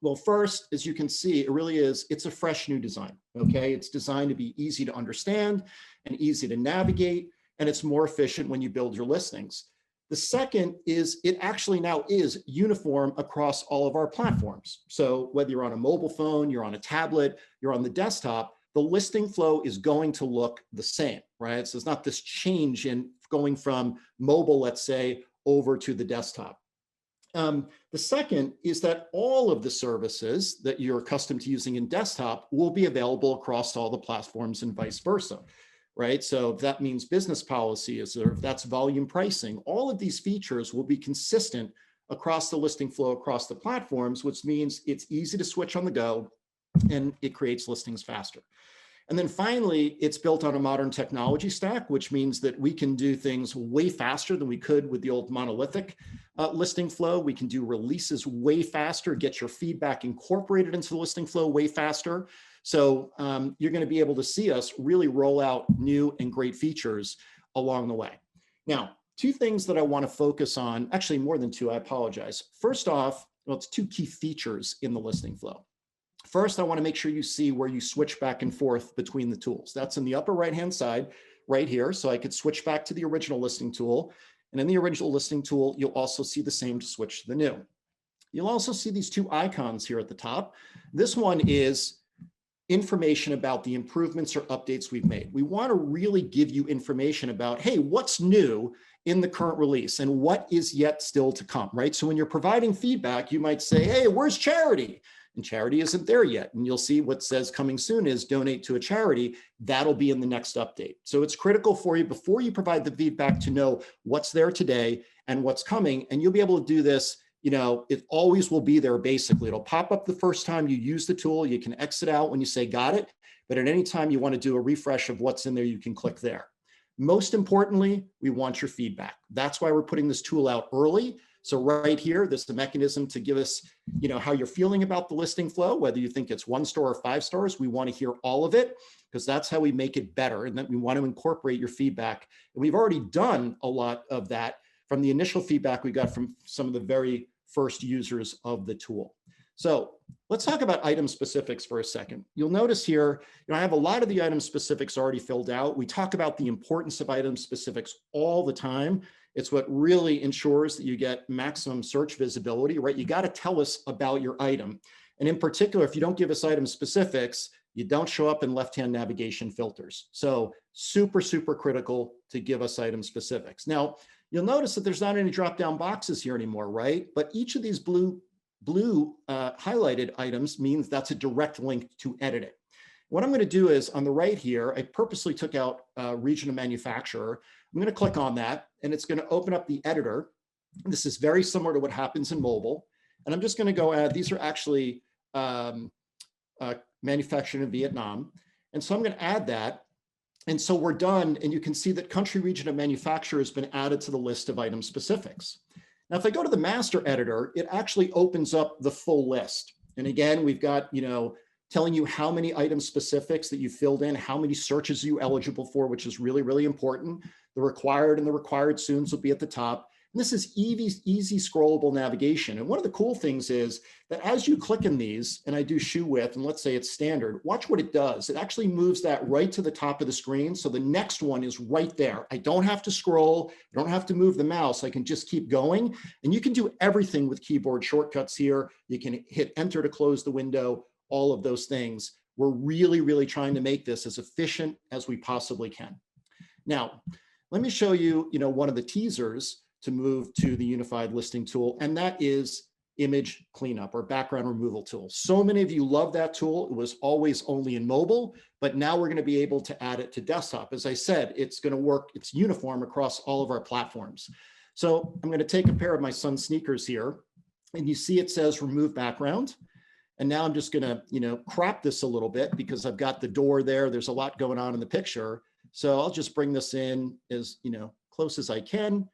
Speaker 13: Well, first, as you can see, it's a fresh new design, okay? It's designed to be easy to understand and easy to navigate. and it's more efficient when you build your listings. The second is it actually now is uniform across all of our platforms. So whether you're on a mobile phone, you're on a tablet, you're on the desktop, the listing flow is going to look the same, right? So it's not this change in going from mobile, let's say, over to the desktop. The second is that all of the services that you're accustomed to using in desktop will be available across all the platforms and vice versa, right? So if that means business policies, or if that's volume pricing, all of these features will be consistent across the listing flow across the platforms, which means it's easy to switch on the go and it creates listings faster. And then finally, it's built on a modern technology stack, which means that we can do things way faster than we could with the old monolithic listing flow. We can do releases way faster, get your feedback incorporated into the listing flow way faster. So you're going to be able to see us really roll out new and great features along the way. Now, two things that I want to focus on, actually more than two, I apologize. First off, well, it's two key features in the listing flow. First, I want to make sure you see where you switch back and forth between the tools. That's in the upper right-hand side right here. So I could switch back to the original listing tool. And in the original listing tool, you'll also see the same to switch to the new. You'll also see these two icons here at the top. This one is information about the improvements or updates we've made. We want to really give you information about, hey, what's new in the current release and what is yet still to come, right? So when you're providing feedback, you might say, hey, where's charity? And charity isn't there yet. And you'll see what says coming soon is donate to a charity. That'll be in the next update. So it's critical for you before you provide the feedback to know what's there today and what's coming. And you'll be able to do this, you know, it always will be there basically. It'll pop up the first time you use the tool. You can exit out when you say got it. But at any time you want to do a refresh of what's in there, you can click there. Most importantly, we want your feedback. That's why we're putting this tool out early. So right here, this is the mechanism to give us, you know, how you're feeling about the listing flow, whether you think it's 1 star or 5 stars. We want to hear all of it because that's how we make it better. And then we want to incorporate your feedback. And we've already done a lot of that from the initial feedback we got from some of the very first users of the tool. So let's talk about item specifics for a second. You'll notice here, you know, I have a lot of the item specifics already filled out. We talk about the importance of item specifics all the time. It's what really ensures that you get maximum search visibility, right? You got to tell us about your item. And in particular, if you don't give us item specifics, you don't show up in left-hand navigation filters. So super, super critical to give us item specifics. Now, you'll notice that there's not any drop-down boxes here anymore, right? But each of these blue highlighted items means that's a direct link to edit it. What I'm going to do is on the right here, I purposely took out region of manufacturer. I'm going to click on that and it's going to open up the editor. This is very similar to what happens in mobile. And I'm just going to go add, these are actually manufactured in Vietnam. And so I'm going to add that. And so we're done. And you can see that country region of manufacturer has been added to the list of item specifics. Now, if I go to the master editor, it actually opens up the full list. And again, we've got, you know, telling you how many item specifics that you filled in, how many searches are you eligible for, which is really, really important. The required and the required soons will be at the top. And this is easy scrollable navigation. And one of the cool things is that as you click in these, and I do shoe width, and let's say it's standard, watch what it does. It actually moves that right to the top of the screen. So the next one is right there. I don't have to scroll. I don't have to move the mouse. I can just keep going. And you can do everything with keyboard shortcuts here. You can hit enter to close the window, all of those things. We're really, really trying to make this as efficient as we possibly can. Now, let me show you, you know, one of the teasers to move to the unified listing tool, and that is image cleanup or background removal tool. So many of you love that tool. It was always only in mobile, but now we're going to be able to add it to desktop. As I said, it's going to work, it's uniform across all of our platforms. So I'm going to take a pair of my son's sneakers here, and you see it says remove background. And now I'm just going to, you know, crop this a little bit because I've got the door there. There's a lot going on in the picture. So I'll just bring this in as, you know, close as I can,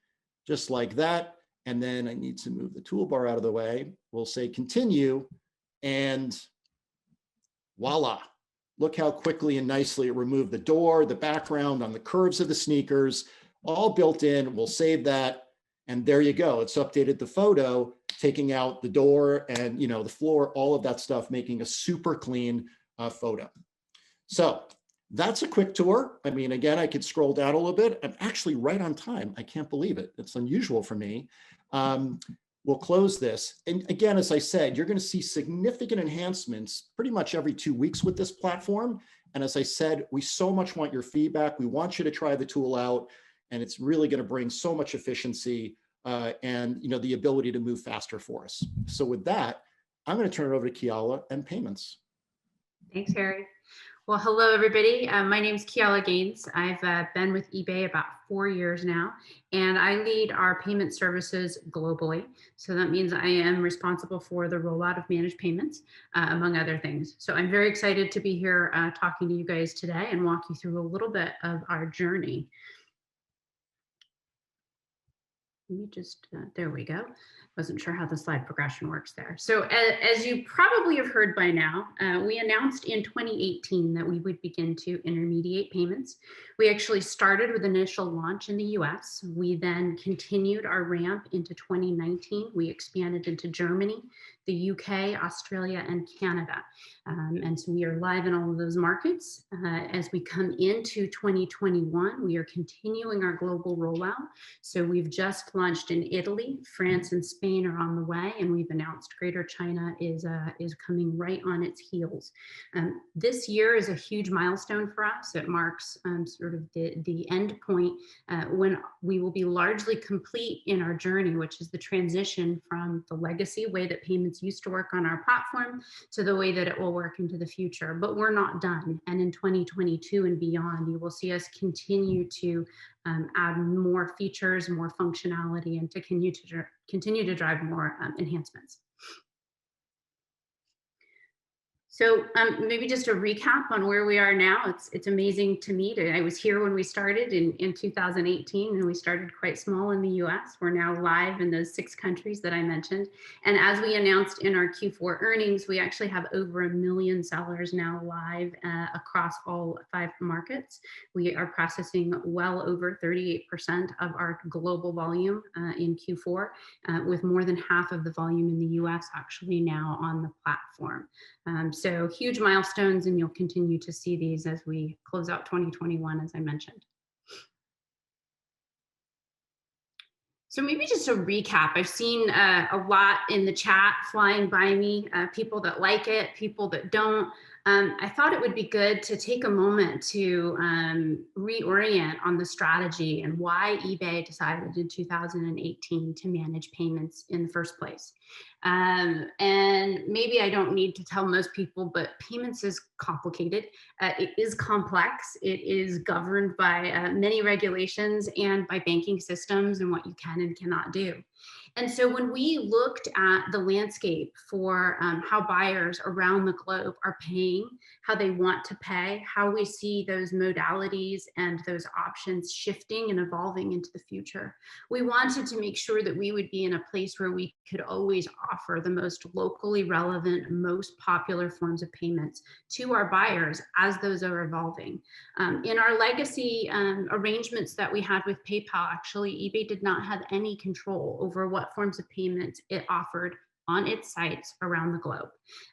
Speaker 13: just like that. And then I need to move the toolbar out of the way. We'll say continue, and voila. Look how quickly and nicely it removed the door, the background on the curves of the sneakers, all built in. We'll save that. And there you go. It's updated the photo, taking out the door and, you know, the floor, all of that stuff, making a super clean photo. So that's a quick tour. I mean, again, I could scroll down a little bit. I'm actually right on time. I can't believe it. It's unusual for me. We'll close this. And again, as I said, you're going to see significant enhancements pretty much every 2 weeks with this platform. And as I said, we so much want your feedback. We want you to try the tool out, and it's really going to bring so much efficiency and the ability to move faster for us. So with that, I'm going to turn it over to Kiala and payments.
Speaker 14: Thanks, Harry. Well, hello, everybody. My name is Kiala Gaines. I've been with eBay about 4 years now, and I lead our payment services globally. So that means I am responsible for the rollout of managed payments, among other things. So I'm very excited to be here talking to you guys today and walk you through a little bit of our journey. Let me just, there we go. Wasn't sure how the slide progression works there. So as you probably have heard by now, we announced in 2018 that we would begin to intermediate payments. We actually started with initial launch in the US. We then continued our ramp into 2019. We expanded into Germany, the UK, Australia, and Canada. And so we are live in all of those markets. As we come into 2021, we are continuing our global rollout. So we've just launched in Italy, France, and Spain are on the way, and we've announced Greater China is coming right on its heels. This year is a huge milestone for us. It marks sort of the end point when we will be largely complete in our journey, which is the transition from the legacy way that payments used to work on our platform to the way that it will work into the future. But we're not done. And in 2022 and beyond, you will see us continue to add more features, more functionality, and to continue to drive more enhancements. So maybe just a recap on where we are now. It's amazing to me. I was here when we started in 2018, and we started quite small in the US. We're now live in those 6 countries that I mentioned. And as we announced in our Q4 earnings, we actually have over 1 million sellers now live across all 5 markets. We are processing well over 38% of our global volume in Q4, with more than half of the volume in the US actually now on the platform. So huge milestones, and you'll continue to see these as we close out 2021, as I mentioned. So maybe just a recap. I've seen a lot in the chat flying by me, people that like it, people that don't. I thought it would be good to take a moment to reorient on the strategy and why eBay decided in 2018 to manage payments in the first place. And maybe I don't need to tell most people, but payments is complicated. It is complex. It is governed by many regulations and by banking systems and what you can and cannot do. And so when we looked at the landscape for how buyers around the globe are paying, how they want to pay, how we see those modalities and those options shifting and evolving into the future, we wanted to make sure that we would be in a place where we could always offer the most locally relevant, most popular forms of payments to our buyers as those are evolving. In our legacy arrangements that we had with PayPal, actually, eBay did not have any control over what forms of payments it offered on its sites around the globe.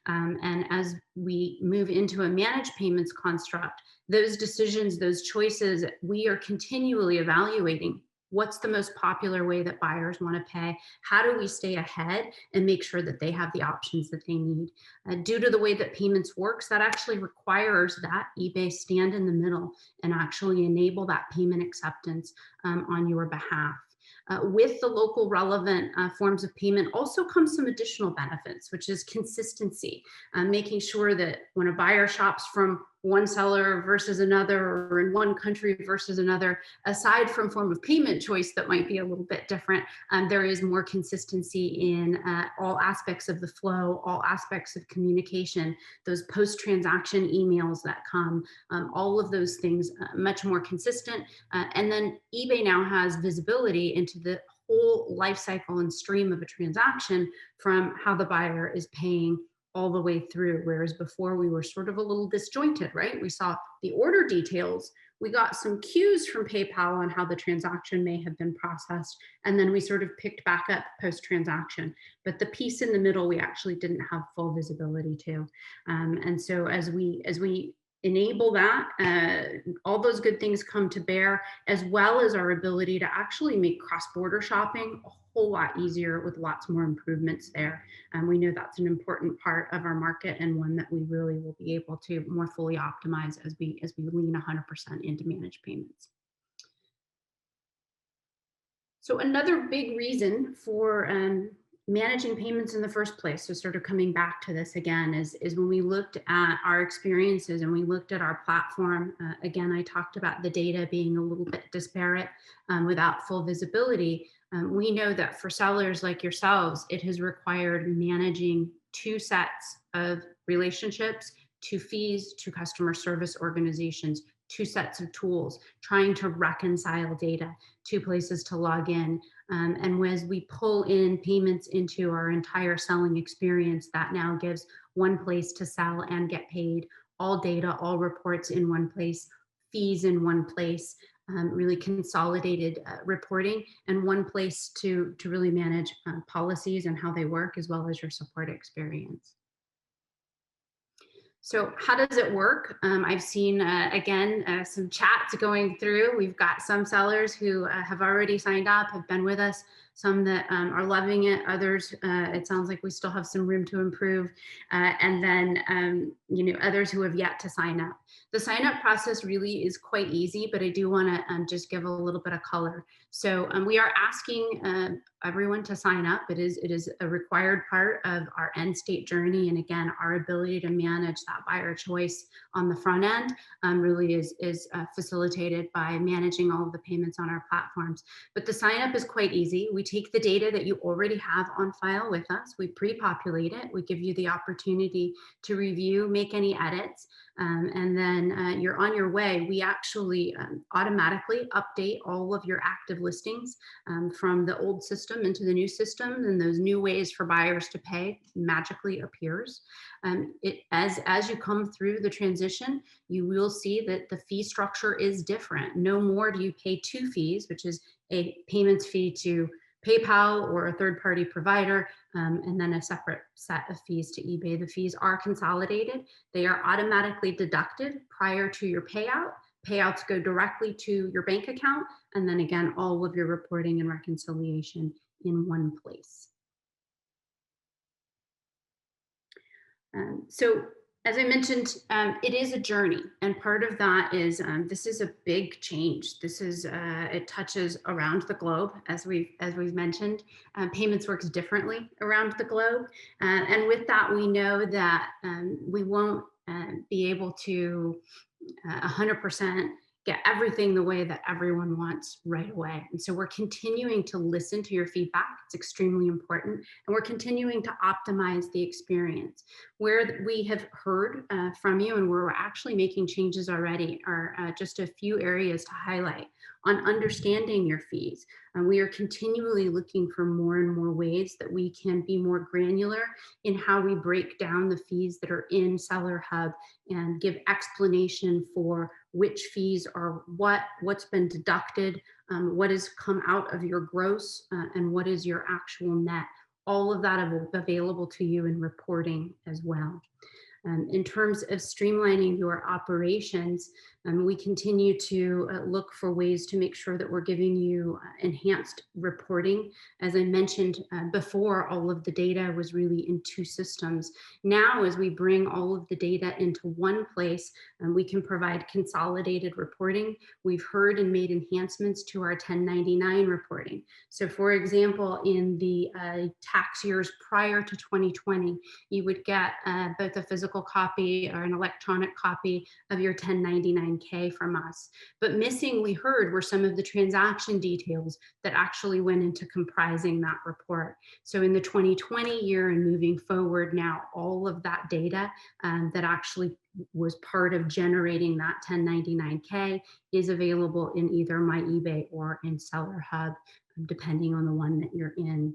Speaker 14: And as we move into a managed payments construct, those decisions, those choices, we are continually evaluating what's the most popular way that buyers want to pay, how do we stay ahead and make sure that they have the options that they need. Due to the way that payments works, that actually requires that eBay stand in the middle and actually enable that payment acceptance on your behalf. With the local relevant forms of payment also comes some additional benefits, which is consistency, making sure that when a buyer shops from one seller versus another, or in one country versus another, aside from form of payment choice that might be a little bit different, there is more consistency in all aspects of the flow, all aspects of communication, those post-transaction emails that come, all of those things much more consistent. And then eBay now has visibility into the whole life cycle and stream of a transaction from how the buyer is paying all the way through, whereas before we were sort of a little disjointed, right? We saw the order details, we got some cues from PayPal on how the transaction may have been processed, and then we sort of picked back up post-transaction. But the piece in the middle, we actually didn't have full visibility to. And so as we enable that, all those good things come to bear, as well as our ability to actually make cross-border shopping a whole lot easier with lots more improvements there. And we know that's an important part of our market, and one that we really will be able to more fully optimize as we lean 100% into managed payments. So another big reason for managing payments in the first place, so sort of coming back to this again, is when we looked at our experiences and we looked at our platform, again, I talked about the data being a little bit disparate without full visibility. We know that for sellers like yourselves, it has required managing 2 sets of relationships, 2 fees, 2 customer service organizations, 2 sets of tools, trying to reconcile data, 2 places to log in. And as we pull in payments into our entire selling experience, that now gives 1 place to sell and get paid, all data, all reports in 1 place, fees in 1 place, really consolidated reporting, and 1 place to really manage policies and how they work, as well as your support experience. So how does it work? I've seen, again, some chats going through. We've got some sellers who have already signed up, have been with us, some that are loving it, others, it sounds like we still have some room to improve, and then, you know, others who have yet to sign up. The sign up process really is quite easy, but I do want to just give a little bit of color. So we are asking everyone to sign up. It is a required part of our end state journey. And again, our ability to manage that buyer choice on the front end really is facilitated by managing all of the payments on our platforms. But the sign up is quite easy. We take the data that you already have on file with us. We pre-populate it. We give you the opportunity to review, make any edits, and then you're on your way. We actually automatically update all of your active listings from the old system into the new system, and those new ways for buyers to pay magically appears. As you come through the transition, you will see that the fee structure is different. No more do you pay 2 fees, which is a payments fee to PayPal or a third-party provider, and then a separate set of fees to eBay. The fees are consolidated. They are automatically deducted prior to your payout. Payouts go directly to your bank account, and then again, all of your reporting and reconciliation in 1 place. So as I mentioned, it is a journey, and part of that is this is a big change. This is it touches around the globe, as we've mentioned. Payments works differently around the globe, and with that, we know that we won't be able to 100% get everything the way that everyone wants right away. And so we're continuing to listen to your feedback. It's extremely important. And we're continuing to optimize the experience. Where we have heard from you and where we're actually making changes already are just a few areas to highlight. On understanding your fees, we are continually looking for more and more ways that we can be more granular in how we break down the fees that are in Seller Hub and give explanation for which fees are what's been deducted, what has come out of your gross, and what is your actual net. All of that available to you in reporting as well. In terms of streamlining your operations, we continue to look for ways to make sure that we're giving you enhanced reporting. As I mentioned before, all of the data was really in 2 systems. Now, as we bring all of the data into 1 place, we can provide consolidated reporting. We've heard and made enhancements to our 1099 reporting. So for example, in the tax years prior to 2020, you would get both a physical copy or an electronic copy of your 1099K from us. But missing, we heard, were some of the transaction details that actually went into comprising that report. So in the 2020 year and moving forward now, all of that data that actually was part of generating that 1099K is available in either My eBay or in Seller Hub, depending on the one that you're in.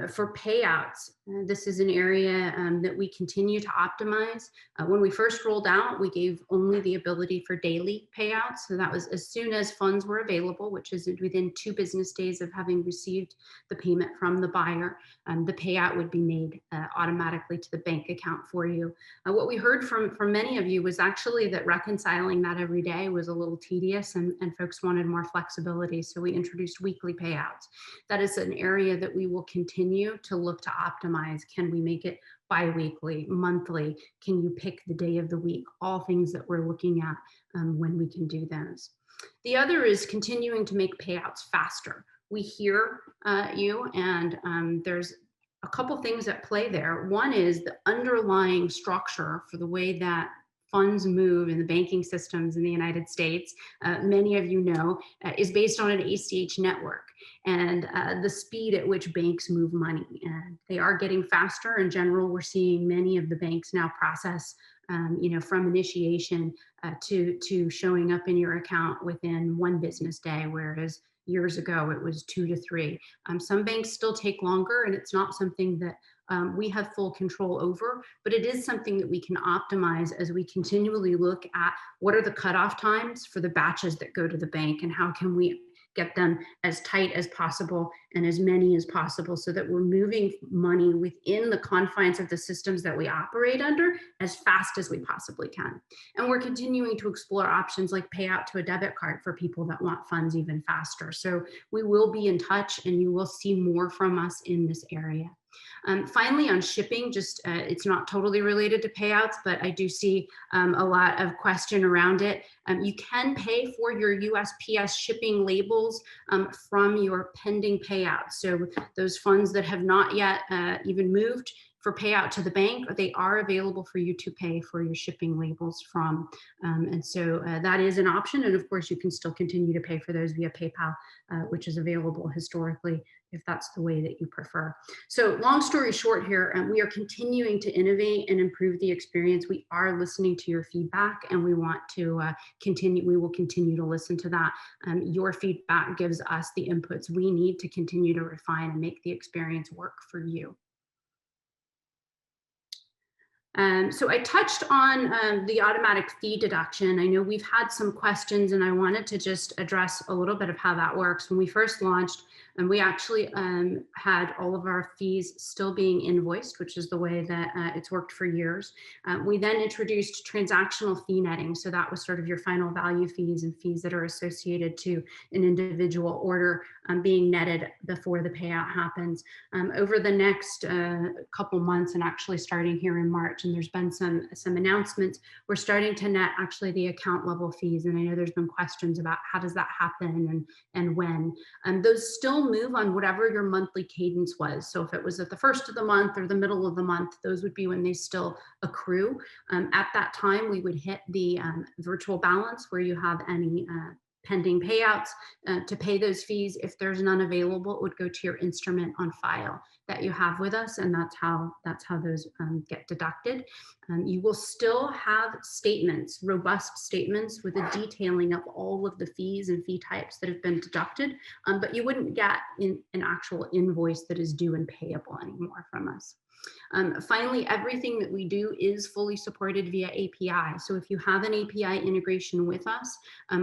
Speaker 14: For payouts, this is an area that we continue to optimize. When we first rolled out, we gave only the ability for daily payouts. So that was as soon as funds were available, which is within 2 business days of having received the payment from the buyer, the payout would be made automatically to the bank account for you. What we heard from many of you was actually that reconciling that every day was a little tedious, and folks wanted more flexibility. So we introduced weekly payouts. That is an area that we will continue to look to optimize. Can we make it bi-weekly, monthly? Can you pick the day of the week? All things that we're looking at when we can do those. The other is continuing to make payouts faster. We hear you, and there's a couple things at play there. One is the underlying structure for the way that funds move in the banking systems in the United States, many of you know, is based on an ACH network and the speed at which banks move money. And they are getting faster. In general, we're seeing many of the banks now process from initiation to showing up in your account within 1 business day, whereas years ago it was 2 to 3. Some banks still take longer, and it's not something that we have full control over, but it is something that we can optimize as we continually look at what are the cutoff times for the batches that go to the bank, and how can we get them as tight as possible and as many as possible, so that we're moving money within the confines of the systems that we operate under as fast as we possibly can. And we're continuing to explore options like payout to a debit card for people that want funds even faster. So we will be in touch, and you will see more from us in this area. Finally, on shipping, it's not totally related to payouts, but I do see a lot of question around it. You can pay for your USPS shipping labels from your pending payout. So those funds that have not yet even moved for payout to the bank, they are available for you to pay for your shipping labels from. And so that is an option. And of course, you can still continue to pay for those via PayPal, which is available historically, if that's the way that you prefer. So long story short here, we are continuing to innovate and improve the experience. We are listening to your feedback, and we want to we will continue to listen to that. Your feedback gives us the inputs we need to continue to refine and make the experience work for you. So I touched on the automatic fee deduction. I know we've had some questions, and I wanted to just address a little bit of how that works. When we first launched, and we actually had all of our fees still being invoiced, which is the way that it's worked for years. We then introduced transactional fee netting. So that was sort of your final value fees and fees that are associated to an individual order being netted before the payout happens. Over the next couple months, and actually starting here in March, and there's been some announcements, we're starting to net actually the account level fees. And I know there's been questions about how does that happen and when. Those still move on whatever your monthly cadence was. So if it was at the first of the month or the middle of the month, those would be when they still accrue. At that time, we would hit the virtual balance where you have any pending payouts to pay those fees. If there's none available, it would go to your instrument on file that you have with us, and that's how those get deducted. You will still have statements, robust statements with a detailing of all of the fees and fee types that have been deducted, but you wouldn't get an actual invoice that is due and payable anymore from us. Finally, everything that we do is fully supported via API. So if you have an API integration with us,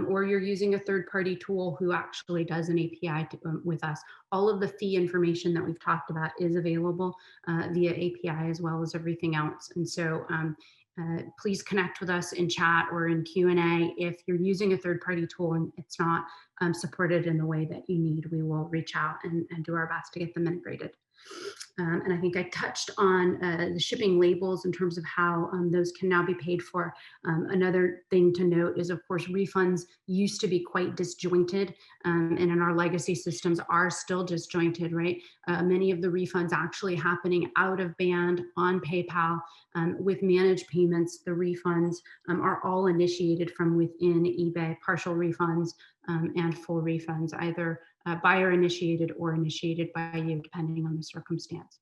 Speaker 14: or you're using a third-party tool who actually does an API with us, all of the fee information that we've talked about is available via API, as well as everything else. And so please connect with us in chat or in Q&A. If you're using a third-party tool and it's not supported in the way that you need, we will reach out and do our best to get them integrated. And I think I touched on the shipping labels in terms of how those can now be paid for. Another thing to note is, of course, refunds used to be quite disjointed, and in our legacy systems are still disjointed, right? Many of the refunds actually happening out of band on PayPal. With managed payments, the refunds are all initiated from within eBay, partial refunds and full refunds, either buyer initiated or initiated by you, depending on the circumstance.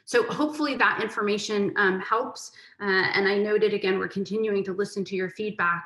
Speaker 14: So hopefully that information helps. And I noted again, we're continuing to listen to your feedback.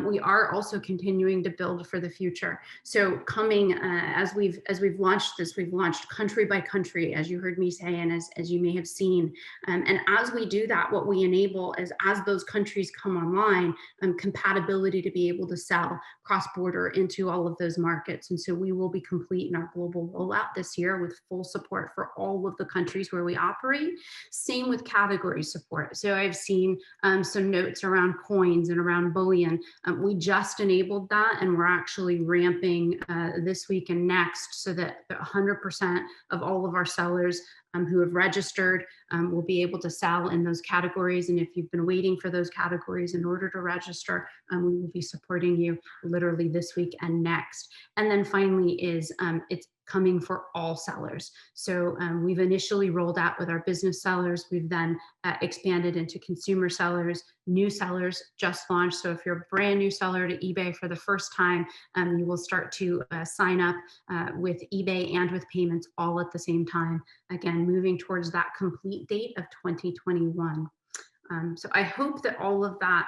Speaker 14: we are also continuing to build for the future. So coming as we've launched this, we've launched country by country, as you heard me say, and as you may have seen. And as we do that, what we enable is, as those countries come online, compatibility to be able to sell cross-border into all of those markets. And so we will be complete in our global rollout this year with full support for all of the countries where we operate. Same with category support. So I've seen some notes around coins and around bullion. We just enabled that, and we're actually ramping this week and next, so that 100% of all of our sellers who have registered will be able to sell in those categories. And if you've been waiting for those categories in order to register, we will be supporting you literally this week and next. And then finally is it's coming for all sellers. So we've initially rolled out with our business sellers. We've then expanded into consumer sellers, new sellers just launched. So if you're a brand new seller to eBay for the first time, you will start to sign up with eBay and with payments all at the same time. Again, moving towards that complete date of 2021. So I hope that all of that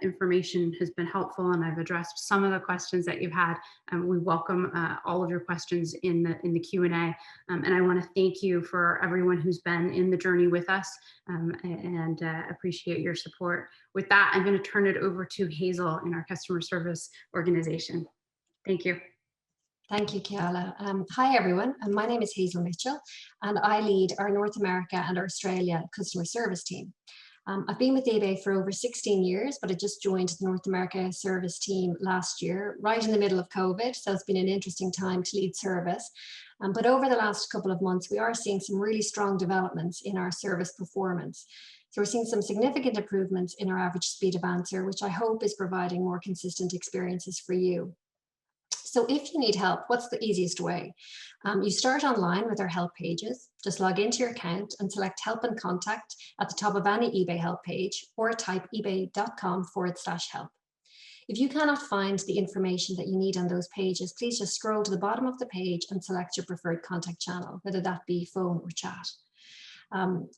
Speaker 14: information has been helpful, and I've addressed some of the questions that you've had. We welcome all of your questions in the Q&A, and I want to thank you for everyone who's been in the journey with us, and appreciate your support. With that, I'm going to turn it over to Hazel in our customer service organization. Thank you.
Speaker 15: Thank you, Kiala. Hi, everyone. My name is Hazel Mitchell, and I lead our North America and our Australia customer service team. I've been with eBay for over 16 years, but I just joined the North America service team last year, right in the middle of COVID. So it's been an interesting time to lead service. But over the last couple of months, we are seeing some really strong developments in our service performance. So we're seeing some significant improvements in our average speed of answer, which I hope is providing more consistent experiences for you. So if you need help, what's the easiest way? You start online with our help pages. Just log into your account and select help and contact at the top of any eBay help page, or type ebay.com/help. If you cannot find the information that you need on those pages, please just scroll to the bottom of the page and select your preferred contact channel, whether that be phone or chat.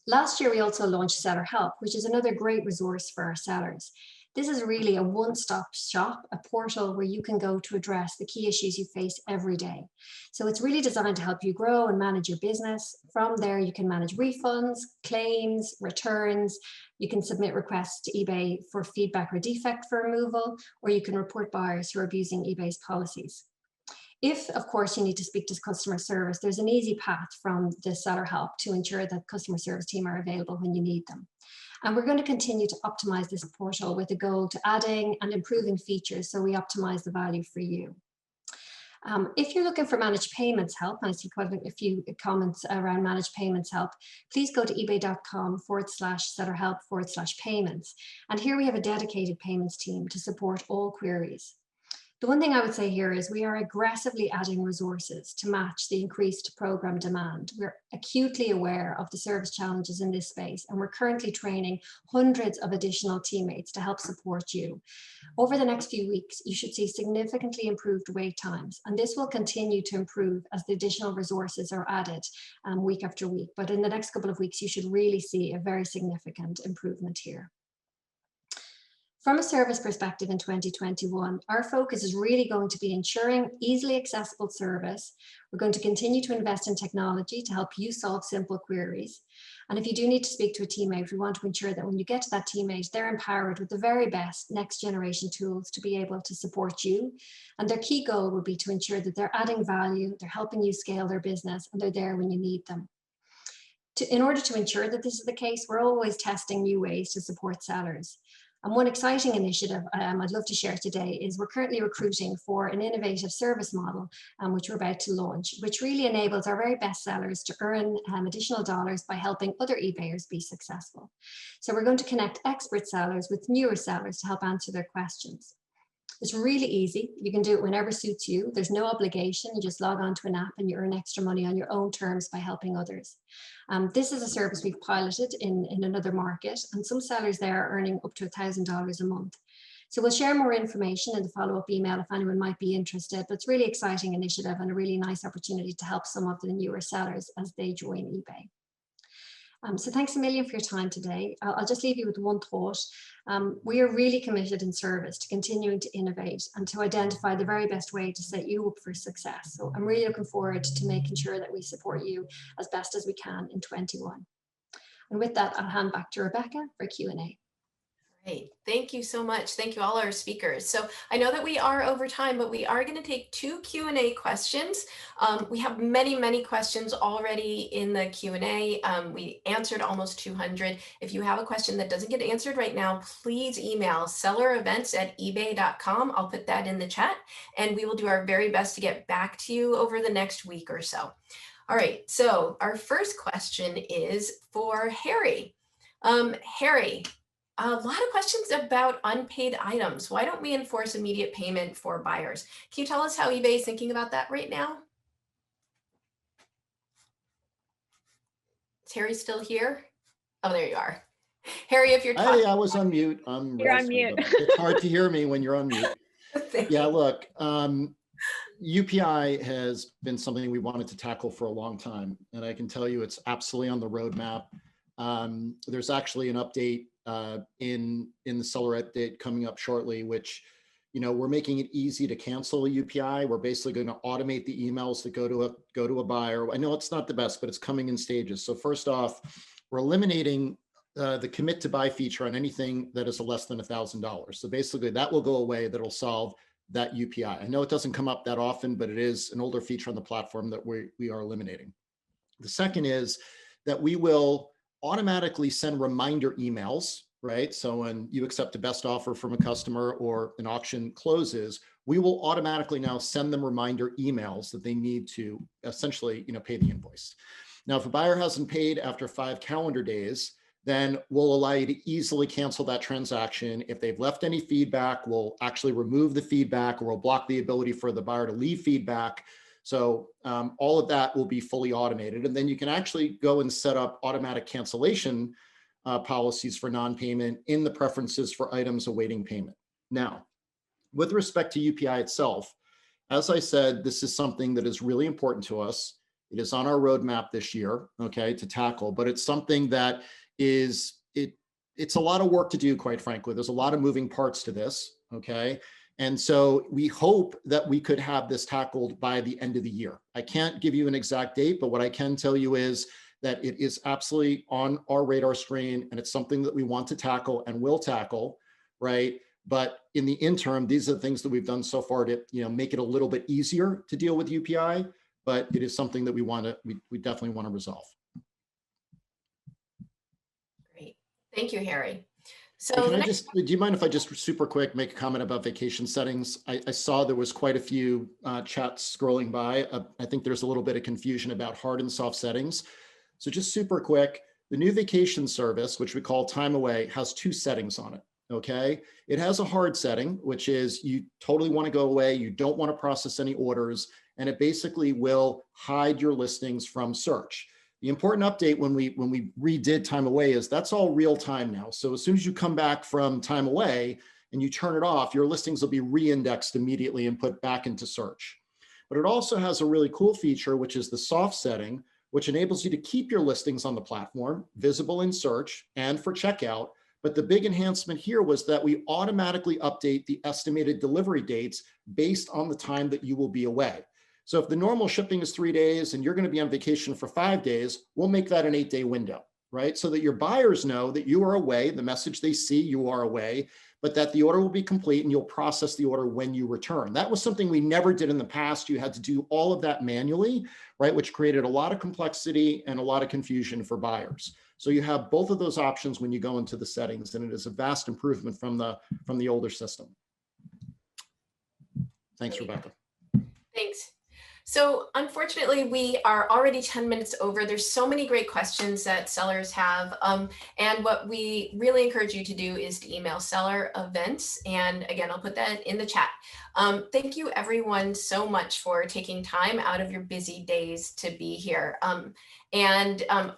Speaker 15: Last year, we also launched Seller Help, which is another great resource for our sellers. This is really a one-stop shop, a portal where you can go to address the key issues you face every day. So it's really designed to help you grow and manage your business. From there, you can manage refunds, claims, returns. You can submit requests to eBay for feedback or defect for removal, or you can report buyers who are abusing eBay's policies. If, of course, you need to speak to customer service, there's an easy path from the Seller Help to ensure that customer service team are available when you need them. And we're going to continue to optimize this portal with a goal to adding and improving features so we optimize the value for you. If you're looking for managed payments help, and I see quite a few comments around managed payments help, please go to ebay.com/sellerhelp/payments. And here we have a dedicated payments team to support all queries. The one thing I would say here is we are aggressively adding resources to match the increased program demand. We're acutely aware of the service challenges in this space, and we're currently training hundreds of additional teammates to help support you. Over the next few weeks, you should see significantly improved wait times, and this will continue to improve as the additional resources are added week after week. But in the next couple of weeks, you should really see a very significant improvement here. From a service perspective in 2021, our focus is really going to be ensuring easily accessible service. We're going to continue to invest in technology to help you solve simple queries. And if you do need to speak to a teammate, we want to ensure that when you get to that teammate, they're empowered with the very best next generation tools to be able to support you. And their key goal will be to ensure that they're adding value, they're helping you scale their business, and they're there when you need them. In order to ensure that this is the case, we're always testing new ways to support sellers. And one exciting initiative I'd love to share today is we're currently recruiting for an innovative service model, which we're about to launch, which really enables our very best sellers to earn additional dollars by helping other eBayers be successful. So we're going to connect expert sellers with newer sellers to help answer their questions. It's really easy. You can do it whenever suits you. There's no obligation. You just log on to an app and you earn extra money on your own terms by helping others. This is a service we've piloted in another market, and some sellers there are earning up to $1,000 a month. So we'll share more information in the follow-up email if anyone might be interested, but it's a really exciting initiative and a really nice opportunity to help some of the newer sellers as they join eBay. So thanks a million for your time today. I'll just leave you with one thought. We are really committed in service to continuing to innovate and to identify the very best way to set you up for success. So I'm really looking forward to making sure that we support you as best as we can in 21. And with that, I'll hand back to Rebecca for Q&A.
Speaker 1: Great. Thank you so much. Thank you all our speakers. So I know that we are over time, but we are going to take 2 Q&A questions. We have many questions already in the Q&A. We answered almost 200. If you have a question that doesn't get answered right now, please email sellerevents@ebay.com. I'll put that in the chat, and we will do our very best to get back to you over the next week or so. All right. So our first question is for Harry. Harry, a lot of questions about unpaid items. Why don't we enforce immediate payment for buyers? Can you tell us how eBay is thinking about that right now? Is Harry still here? Oh, there you are. Harry, if you're talking.
Speaker 13: Hey, I was on mute.
Speaker 3: You're on mute.
Speaker 13: It's hard to hear me when you're on mute. Yeah, look, UPI has been something we wanted to tackle for a long time. And I can tell you it's absolutely on the roadmap. There's actually an update in the seller update coming up shortly, which, we're making it easy to cancel a UPI. We're basically going to automate the emails that go to a buyer. I know it's not the best, but it's coming in stages. So first off, we're eliminating the commit to buy feature on anything that is less than $1,000. So basically that will go away. That'll solve that UPI. I know it doesn't come up that often, but it is an older feature on the platform that we are eliminating. The second is that we will automatically send reminder emails, right? So when you accept a best offer from a customer or an auction closes, we will automatically now send them reminder emails that they need to essentially, pay the invoice. Now, if a buyer hasn't paid after 5 calendar days, then we'll allow you to easily cancel that transaction. If they've left any feedback, we'll actually remove the feedback, or we'll block the ability for the buyer to leave feedback. So all of that will be fully automated. And then you can actually go and set up automatic cancellation policies for non-payment in the preferences for items awaiting payment. Now, with respect to UPI itself, as I said, this is something that is really important to us. It is on our roadmap this year, okay, to tackle, but it's something that it's a lot of work to do, quite frankly. There's a lot of moving parts to this, okay? And so we hope that we could have this tackled by the end of the year. I can't give you an exact date, but what I can tell you is that it is absolutely on our radar screen, and it's something that we want to tackle and will tackle, right? But in the interim, these are the things that we've done so far to make it a little bit easier to deal with UPI, but it is something that we definitely want to resolve.
Speaker 1: Great. Thank you, Harry. So
Speaker 13: do you mind if I just super quick make a comment about vacation settings? I saw there was quite a few chats scrolling by. I think there's a little bit of confusion about hard and soft settings. So just super quick, the new vacation service, which we call Time Away, has 2 settings on it, okay? It has a hard setting, which is you totally want to go away. You don't want to process any orders, and it basically will hide your listings from search. The important update when we redid Time Away is that's all real time now. So as soon as you come back from Time Away and you turn it off, your listings will be re-indexed immediately and put back into search. But it also has a really cool feature, which is the soft setting, which enables you to keep your listings on the platform, visible in search and for checkout. But the big enhancement here was that we automatically update the estimated delivery dates based on the time that you will be away. So if the normal shipping is 3 days and you're going to be on vacation for 5 days, we'll make that an 8-day window, right? So that your buyers know that you are away, the message they see you are away, but that the order will be complete and you'll process the order when you return. That was something we never did in the past. You had to do all of that manually, right? Which created a lot of complexity and a lot of confusion for buyers. So you have both of those options when you go into the settings, and it is a vast improvement from the older system. Thanks, Rebecca.
Speaker 1: Thanks. So unfortunately, we are already 10 minutes over. There's so many great questions that sellers have. And what we really encourage you to do is to email seller events. And again, I'll put that in the chat. Thank you everyone so much for taking time out of your busy days to be here.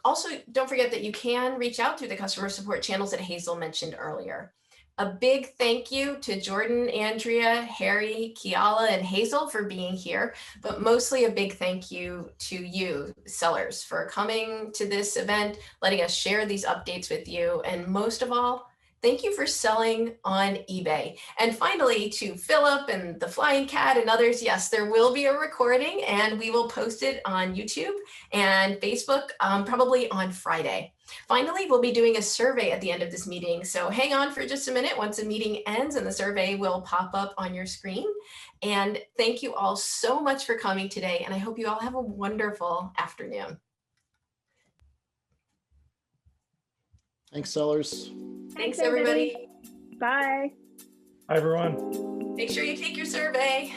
Speaker 1: Also, don't forget that you can reach out through the customer support channels that Hazel mentioned earlier. A big thank you to Jordan, Andrea, Harry, Kiala, and Hazel for being here, but mostly a big thank you to you, sellers, for coming to this event, letting us share these updates with you, and most of all, thank you for selling on eBay. And finally, to Philip and the Flying Cat and others, yes, there will be a recording and we will post it on YouTube and Facebook probably on Friday. Finally, we'll be doing a survey at the end of this meeting. So hang on for just a minute once the meeting ends and the survey will pop up on your screen. And thank you all so much for coming today. And I hope you all have a wonderful afternoon.
Speaker 13: Thanks, sellers.
Speaker 1: Thanks, everybody.
Speaker 3: Bye.
Speaker 2: Hi, everyone.
Speaker 1: Make sure you take your survey.